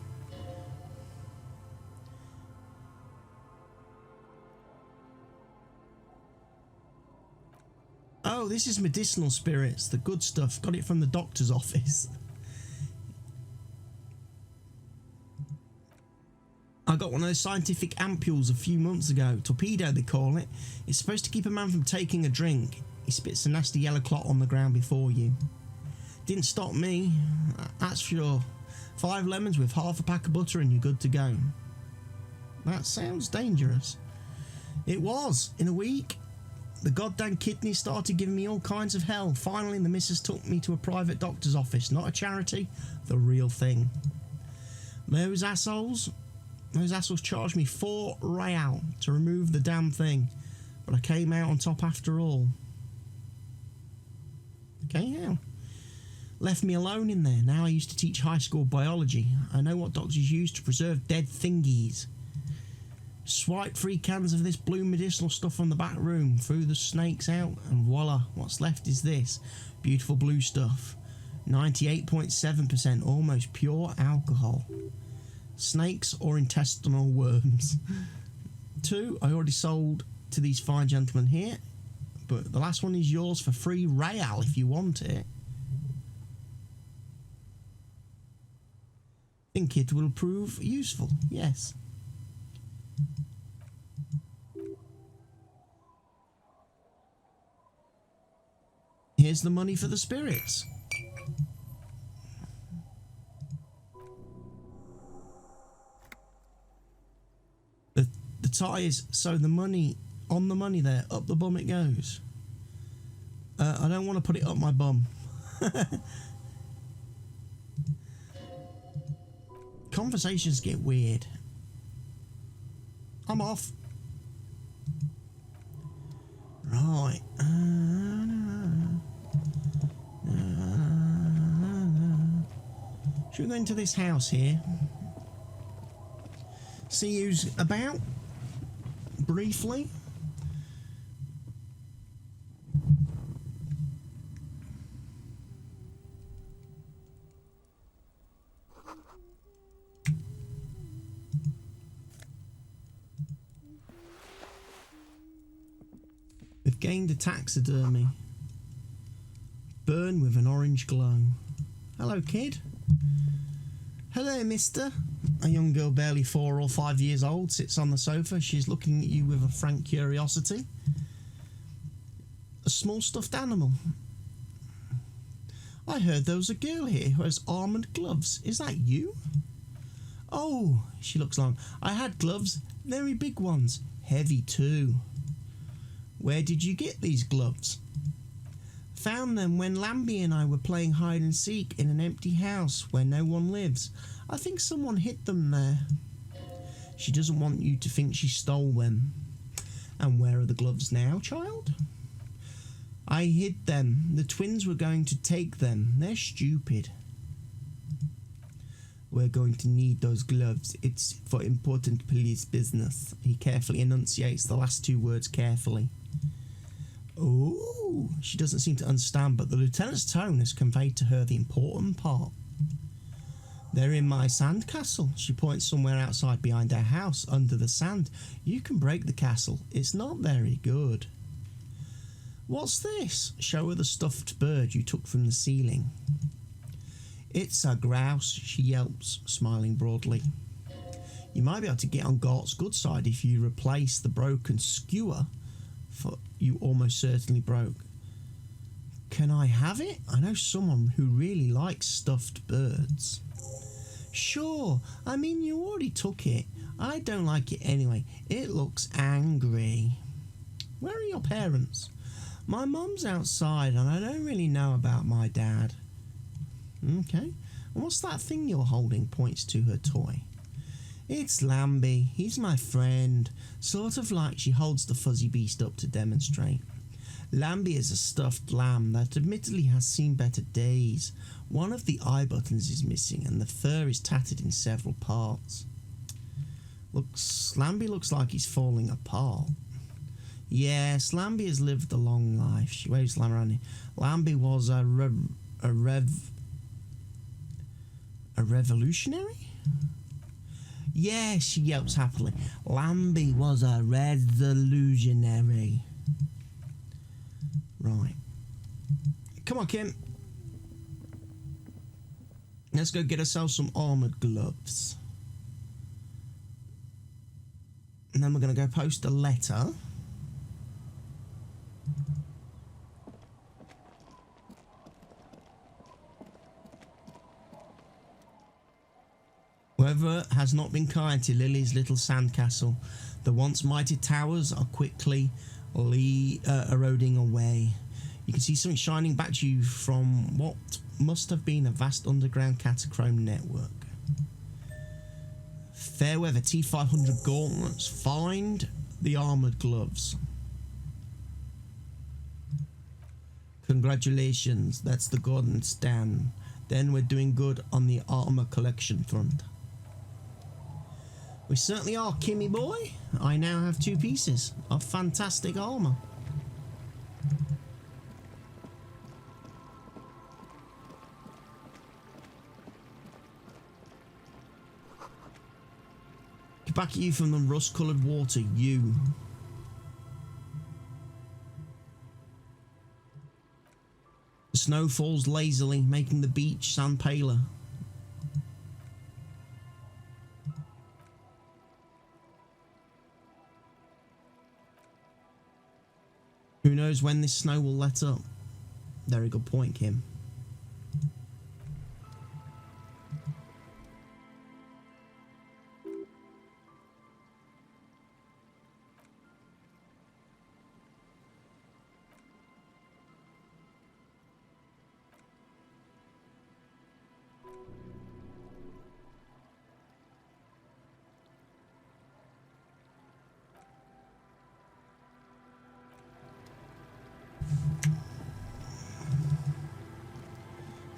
Oh, this is medicinal spirits, the good stuff. Got it from the doctor's office. I got one of those scientific ampules a few months ago. Torpedo, they call it. It's supposed to keep a man from taking a drink. He spits a nasty yellow clot on the ground before you. Didn't stop me, that's sure. 5 lemons with half a pack of butter and you're good to go. That sounds dangerous. It was, in a week. The goddamn kidneys started giving me all kinds of hell. Finally, the missus took me to a private doctor's office. Not a charity, the real thing. Those assholes charged me 4 real to remove the damn thing. But I came out on top after all. Okay, yeah. Left me alone in there. Now I used to teach high school biology. I know what doctors use to preserve dead thingies. Swipe 3 cans of this blue medicinal stuff from the back room, threw the snakes out, and voila, what's left is this. Beautiful blue stuff. 98.7% almost pure alcohol. Snakes or intestinal worms. 2 I already sold to these fine gentlemen here, but the last one is yours for 3 real if you want it. Think it will prove useful, yes. Here's the money for the spirits. The tie is so the money on the money there, up the bum it goes. I don't want to put it up my bum. Conversations get weird. I'm off. Right. Should we go into this house here? See who's about? Briefly. We've gained a taxidermy. Burn with an orange glow. Hello, kid. Hello, mister. A young girl barely 4 or 5 years old sits on the sofa. She's looking at you with a frank curiosity. A small stuffed animal. I heard there was a girl here who has armoured gloves. Is that you? Oh, she looks long. I had gloves, very big ones, heavy too. Where did you get these gloves? Found them when Lambie and I were playing hide and seek in an empty house where no one lives. I think someone hid them there. She doesn't want you to think she stole them. And where are the gloves now, child? I hid them. The twins were going to take them. They're stupid. We're going to need those gloves. It's for important police business. He carefully enunciates the last 2 words carefully. Oh, she doesn't seem to understand, but the lieutenant's tone has conveyed to her the important part. They're in my sandcastle. She points somewhere outside behind our house, under the sand. You can break the castle. It's not very good. What's this? Show her the stuffed bird you took from the ceiling. It's a grouse, she yelps, smiling broadly. You might be able to get on Gart's good side if you replace the broken skewer for you almost certainly broke. Can I have it? I know someone who really likes stuffed birds. Sure, I mean you already took it. I don't like it anyway. It looks angry. Where are your parents? My mum's outside and I don't really know about my dad. Okay, and what's that thing you're holding? Points to her toy. It's Lambie. He's my friend. Sort of like she holds the fuzzy beast up to demonstrate. Lambie is a stuffed lamb that admittedly has seen better days. One of the eye buttons is missing and the fur is tattered in several parts. Lambie looks like he's falling apart. Yes, Lambie has lived a long life. She waves Lamb around. Lambie was a revolutionary? Yes, she yelps happily. Lambie was a revolutionary. Right. Come on, Kim. Let's go get ourselves some armoured gloves. And then we're going to go post a letter. Weather has not been kind to Lily's little sandcastle. The once mighty towers are quickly eroding away. You can see something shining back to you from what must have been a vast underground catacomb network. Fair weather T500 gauntlets. Find the armoured gloves. Congratulations, that's the golden stand. Then we're doing good on the armour collection front. We certainly are, Kimmy boy. I now have 2 pieces of fantastic armour. Get back at you from the rust-coloured water, you. The snow falls lazily, making the beach sand paler. Who knows when this snow will let up? Very good point, Kim.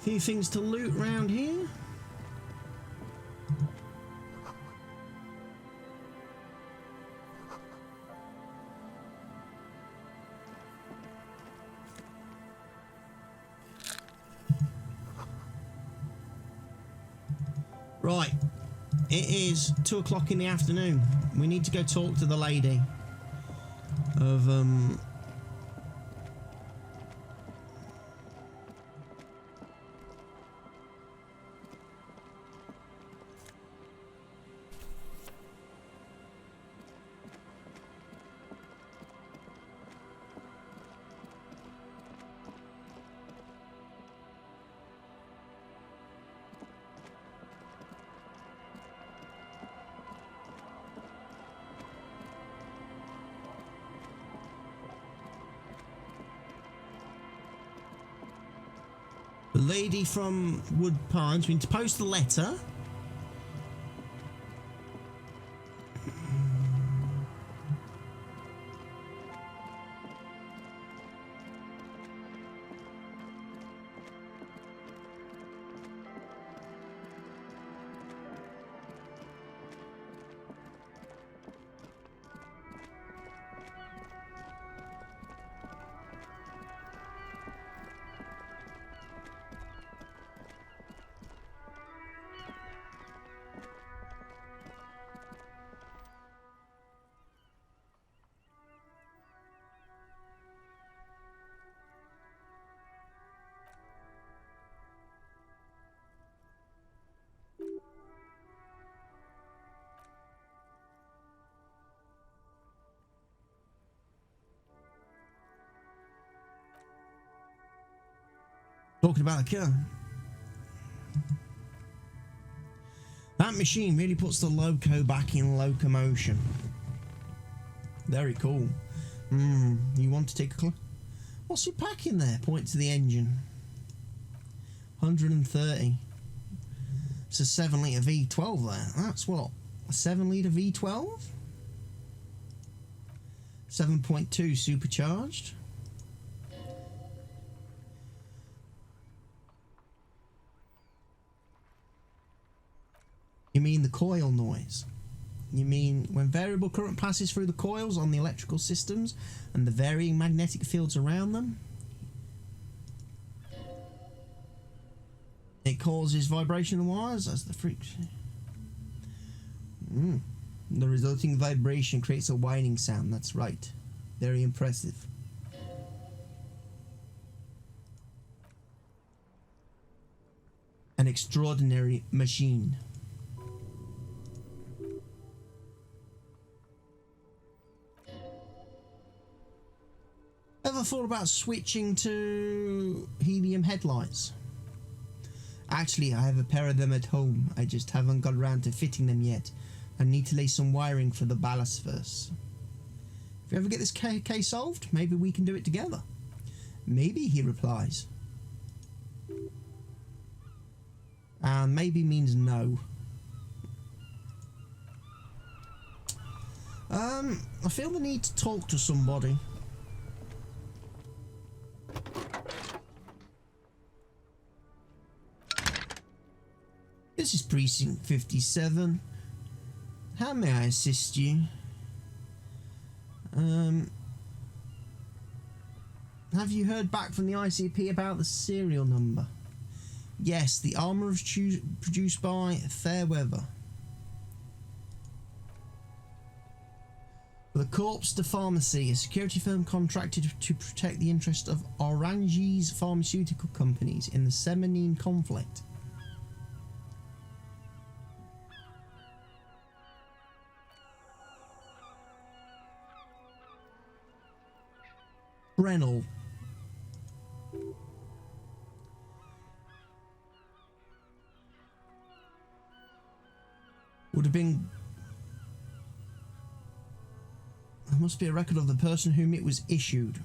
Few things to loot around here. Right, it is 2 o'clock in the afternoon. We need to go talk to the lady of the lady from Wood Pines. We need to post the letter. Talking about the car. That machine really puts the loco back in locomotion. Very cool. You want to take a what's your pack in there? Point to the engine. 130. It's a 7 litre V12 there. That's what? A 7 litre V12? 7.2 supercharged. You mean the coil noise? You mean when variable current passes through the coils on the electrical systems and the varying magnetic fields around them? It causes vibration in the wires as the friction. The resulting vibration creates a whining sound. That's right. Very impressive. An extraordinary machine. Ever thought about switching to helium headlights? Actually, I have a pair of them at home. I just haven't got around to fitting them yet. I need to lay some wiring for the ballast first. If you ever get this case solved, maybe we can do it together. Maybe, he replies. And maybe means no. I feel the need to talk to somebody. This is Precinct 57. How may I assist you? Have you heard back from the ICP about the serial number? Yes, the armour was produced by Fairweather. The Corps de Pharmacy, a security firm contracted to protect the interest of Orange's pharmaceutical companies in the Seminine conflict. Brennell. Would have been... There must be a record of the person whom it was issued.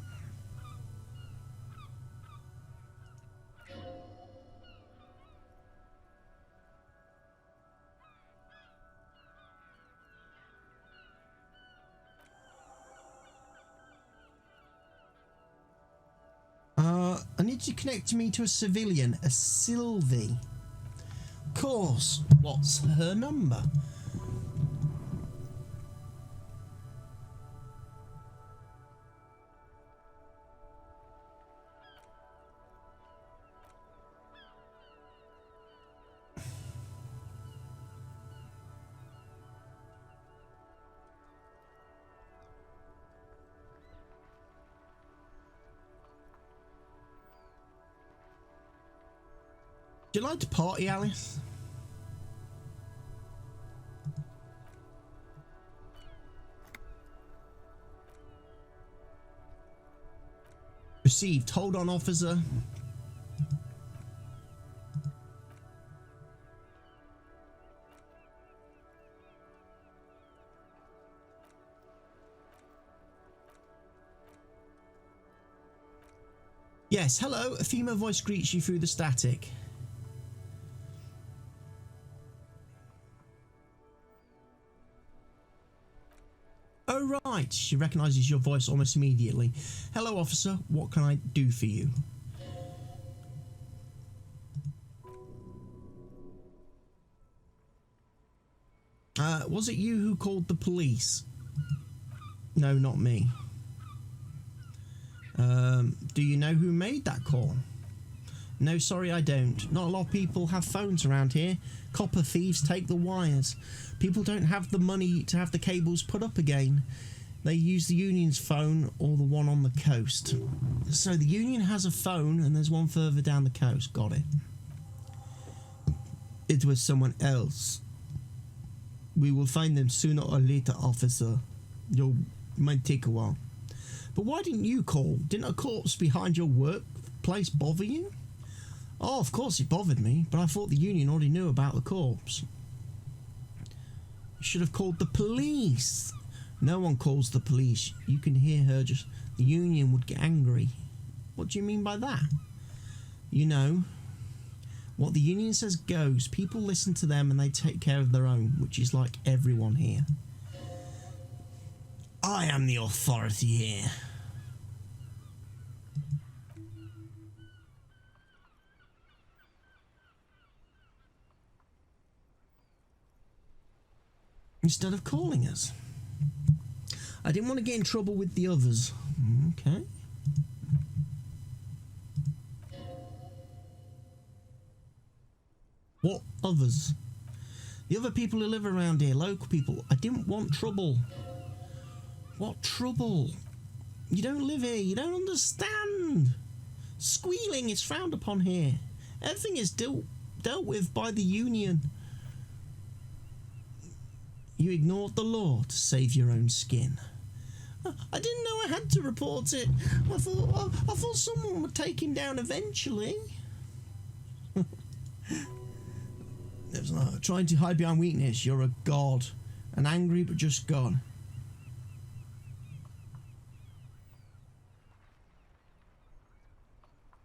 I need you to connect me to a civilian, a Sylvie. Of course. What's her number? Do you like to party, Alice? Received. Hold on, officer. Yes, hello. A female voice greets you through the static. Oh, right. She recognises your voice almost immediately. Hello, officer. What can I do for you? Was it you who called the police? No, not me. Do you know who made that call? No, sorry, I don't. Not a lot of people have phones around here. Copper thieves take the wires. People don't have the money to have the cables put up again. They use the Union's phone or the one on the coast. So the Union has a phone and there's one further down the coast. Got it. It was someone else. We will find them sooner or later, officer. It might take a while. But why didn't you call? Didn't a corpse behind your workplace bother you? Oh, of course it bothered me, but I thought the Union already knew about the corpse. You should have called the police. No one calls the police. You can hear her just... The Union would get angry. What do you mean by that? You know, what the Union says goes. People listen to them and they take care of their own, which is like everyone here. I am the authority here. Instead of calling us. I didn't want to get in trouble with the others. Okay. What others? The other people who live around here, local people. I didn't want trouble. What trouble? You don't live here. You don't understand. Squealing is frowned upon here. Everything is dealt with by the Union. You ignored the law to save your own skin. I didn't know I had to report it. I thought someone would take him down eventually. There's no trying to hide behind weakness. You're a god. An angry but just god.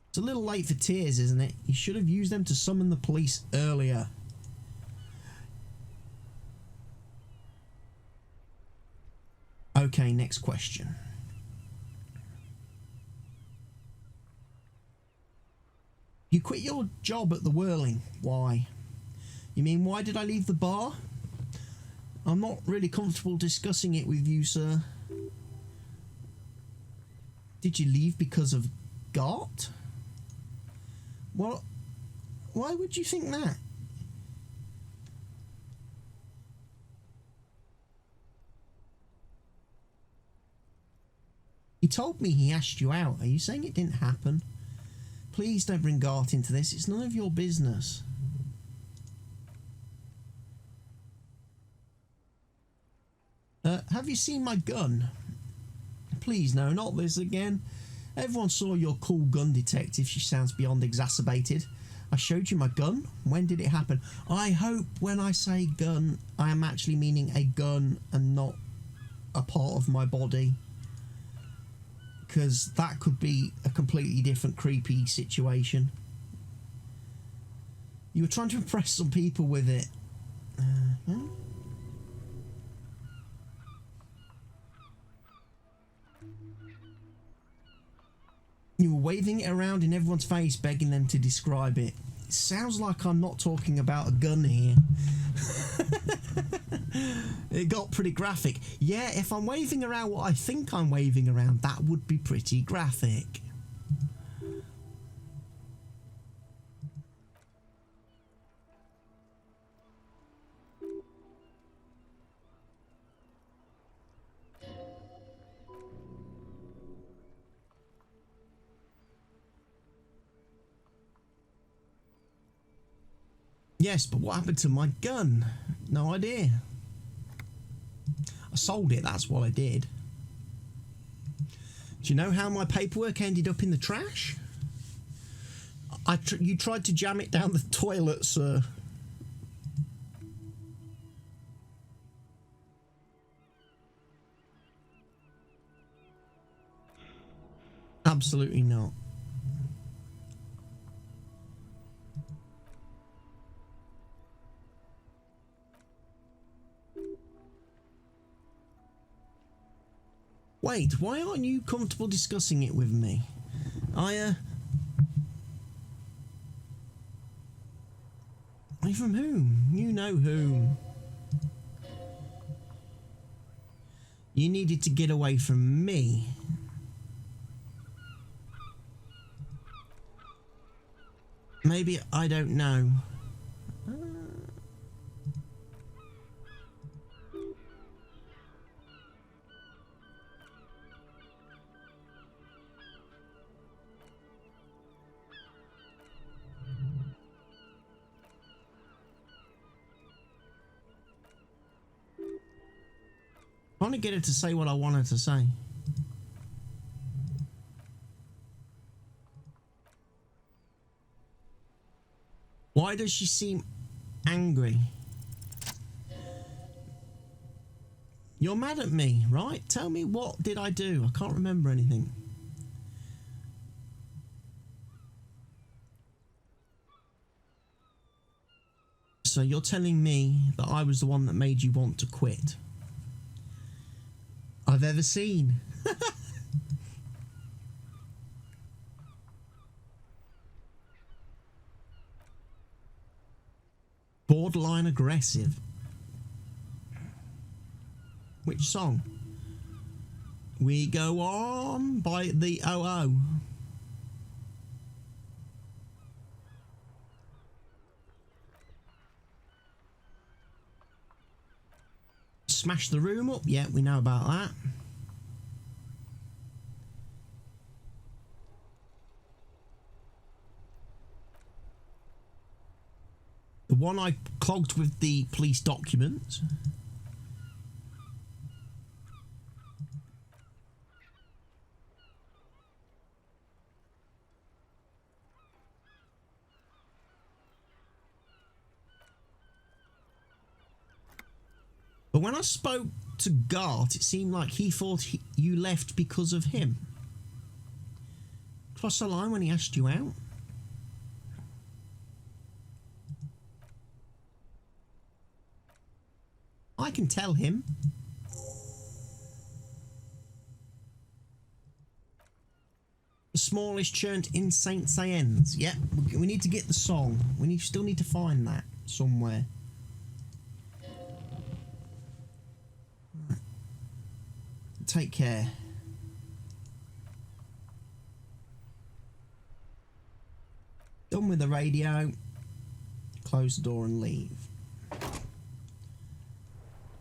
It's a little late for tears, isn't it? You should have used them to summon the police earlier. Okay, next question. You quit your job at the Whirling. Why? You mean, why did I leave the bar? I'm not really comfortable discussing it with you, sir. Did you leave because of Gart? Well, why would you think that? He told me he asked you out. Are you saying it didn't happen? Please don't bring Gart into this. It's none of your business. Have you seen my gun? Please, no, not this again. Everyone saw your cool gun detective. She sounds beyond exacerbated. I showed you my gun. When did it happen? I hope when I say gun, I am actually meaning a gun and not a part of my body. Because that could be a completely different creepy situation. You were trying to impress some people with it. You were waving it around in everyone's face, begging them to describe it. It sounds like I'm not talking about a gun here. It got pretty graphic. Yeah, if I'm waving around what I think I'm waving around, that would be pretty graphic. Yes, but what happened to my gun? No idea. I sold it, that's what I did. Do you know how my paperwork ended up in the trash? You tried to jam it down the toilet, sir. Absolutely not. Wait, why aren't you comfortable discussing it with me? Are you from whom? You know whom. You needed to get away from me. Maybe, I don't know. Trying to get her to say what I want her to say. Why does she seem angry? You're mad at me, right? Tell me, what did I do? I can't remember anything. So you're telling me that I was the one that made you want to quit? I've ever seen. Borderline aggressive. Which song? We Go On by the OO. Smash the room up? Yeah, we know about that. The one I clogged with the police documents. But when I spoke to Gart, it seemed like he thought you left because of him. Cross the line when he asked you out? I can tell him. The smallest churnt in Saint Saëns. Yeah, we need to get the song. We still need to find that somewhere. Take care. Done with the radio. Close the door and leave.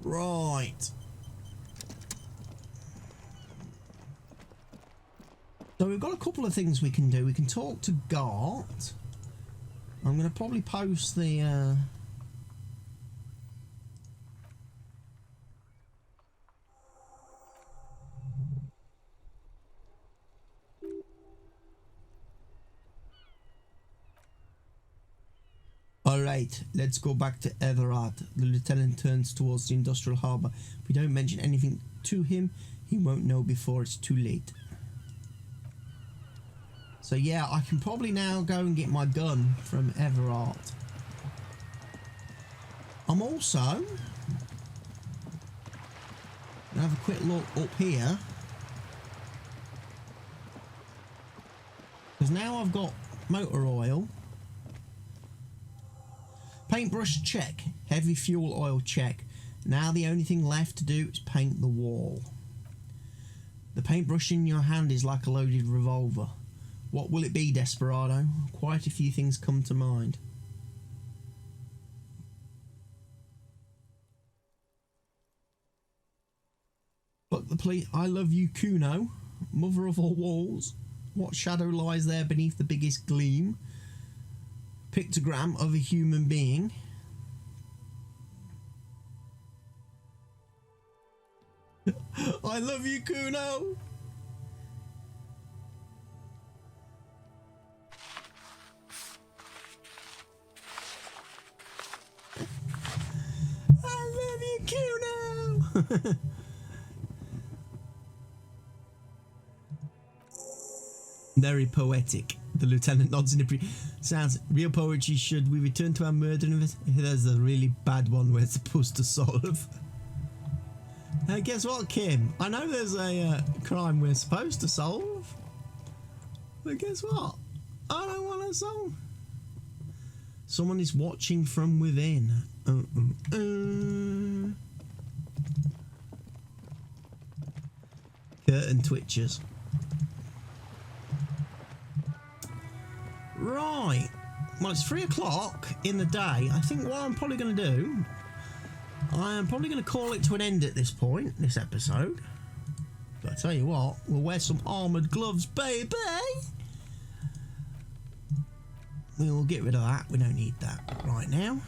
Right. So we've got a couple of things we can do. We can talk to Gart. I'm going to probably post the... Alright, let's go back to Everard. The lieutenant turns towards the industrial harbour. If we don't mention anything to him, he won't know before it's too late. So yeah, I can probably now go and get my gun from Everard. I'm also gonna have a quick look up here. Because now I've got motor oil. Paintbrush, check. Heavy fuel oil, check. Now the only thing left to do is paint the wall. The paintbrush in your hand is like a loaded revolver. What will it be, Desperado? Quite a few things come to mind. Fuck the police. I love you, Kuno. Mother of all walls. What shadow lies there beneath the biggest gleam? Pictogram of a human being. I love you, Kuno. I love you, Kuno. Very poetic. The lieutenant nods in sounds real poetry. Should we return to our murder investigation? There's a really bad one we're supposed to solve. Guess what, Kim? I know there's a crime we're supposed to solve, but guess what? I don't want to solve. Someone is watching from within. Curtain twitches. Right. Well, it's 3 o'clock in the day. I think what I'm probably going to do, I am probably going to call it to an end at this point, this episode. But I tell you what, we'll wear some armoured gloves, baby. We will get rid of that. We don't need that right now.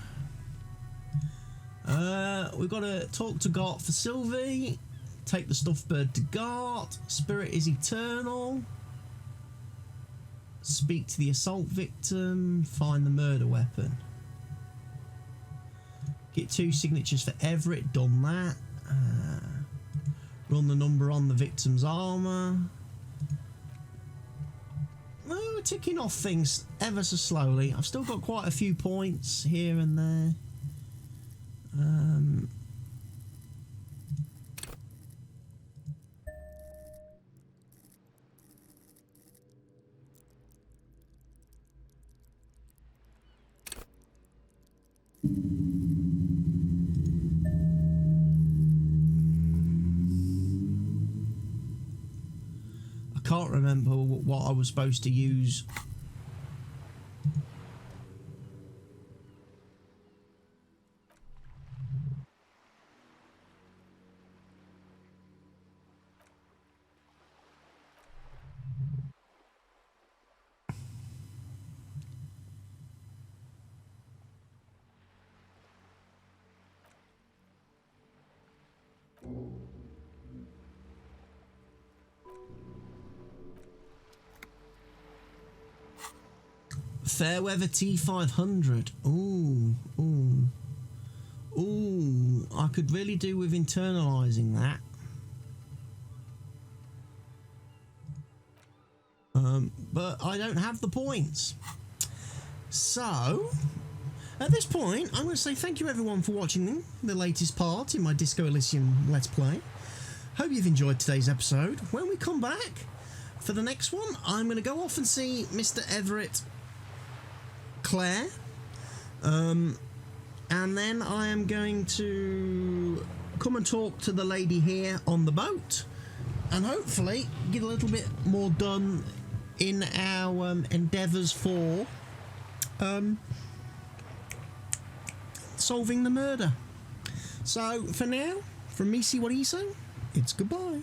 We've got to talk to Gart for Sylvie. Take the stuffed bird to Gart. Spirit is eternal. Speak to the assault victim. Find the murder weapon. Get 2 signatures for Everett. Done that. Run the number on the victim's armour. Oh, we're ticking off things ever so slowly. I've still got quite a few points here and there. I can't remember what I was supposed to use. Fairweather T500. Ooh. I could really do with internalising that. But I don't have the points. So, at this point, I'm going to say thank you everyone for watching the latest part in my Disco Elysium Let's Play. Hope you've enjoyed today's episode. When we come back for the next one, I'm going to go off and see Mr. Everett Claire, and then I am going to come and talk to the lady here on the boat, and hopefully get a little bit more done in our endeavours for solving the murder. So for now, from me, see what he say, it's goodbye.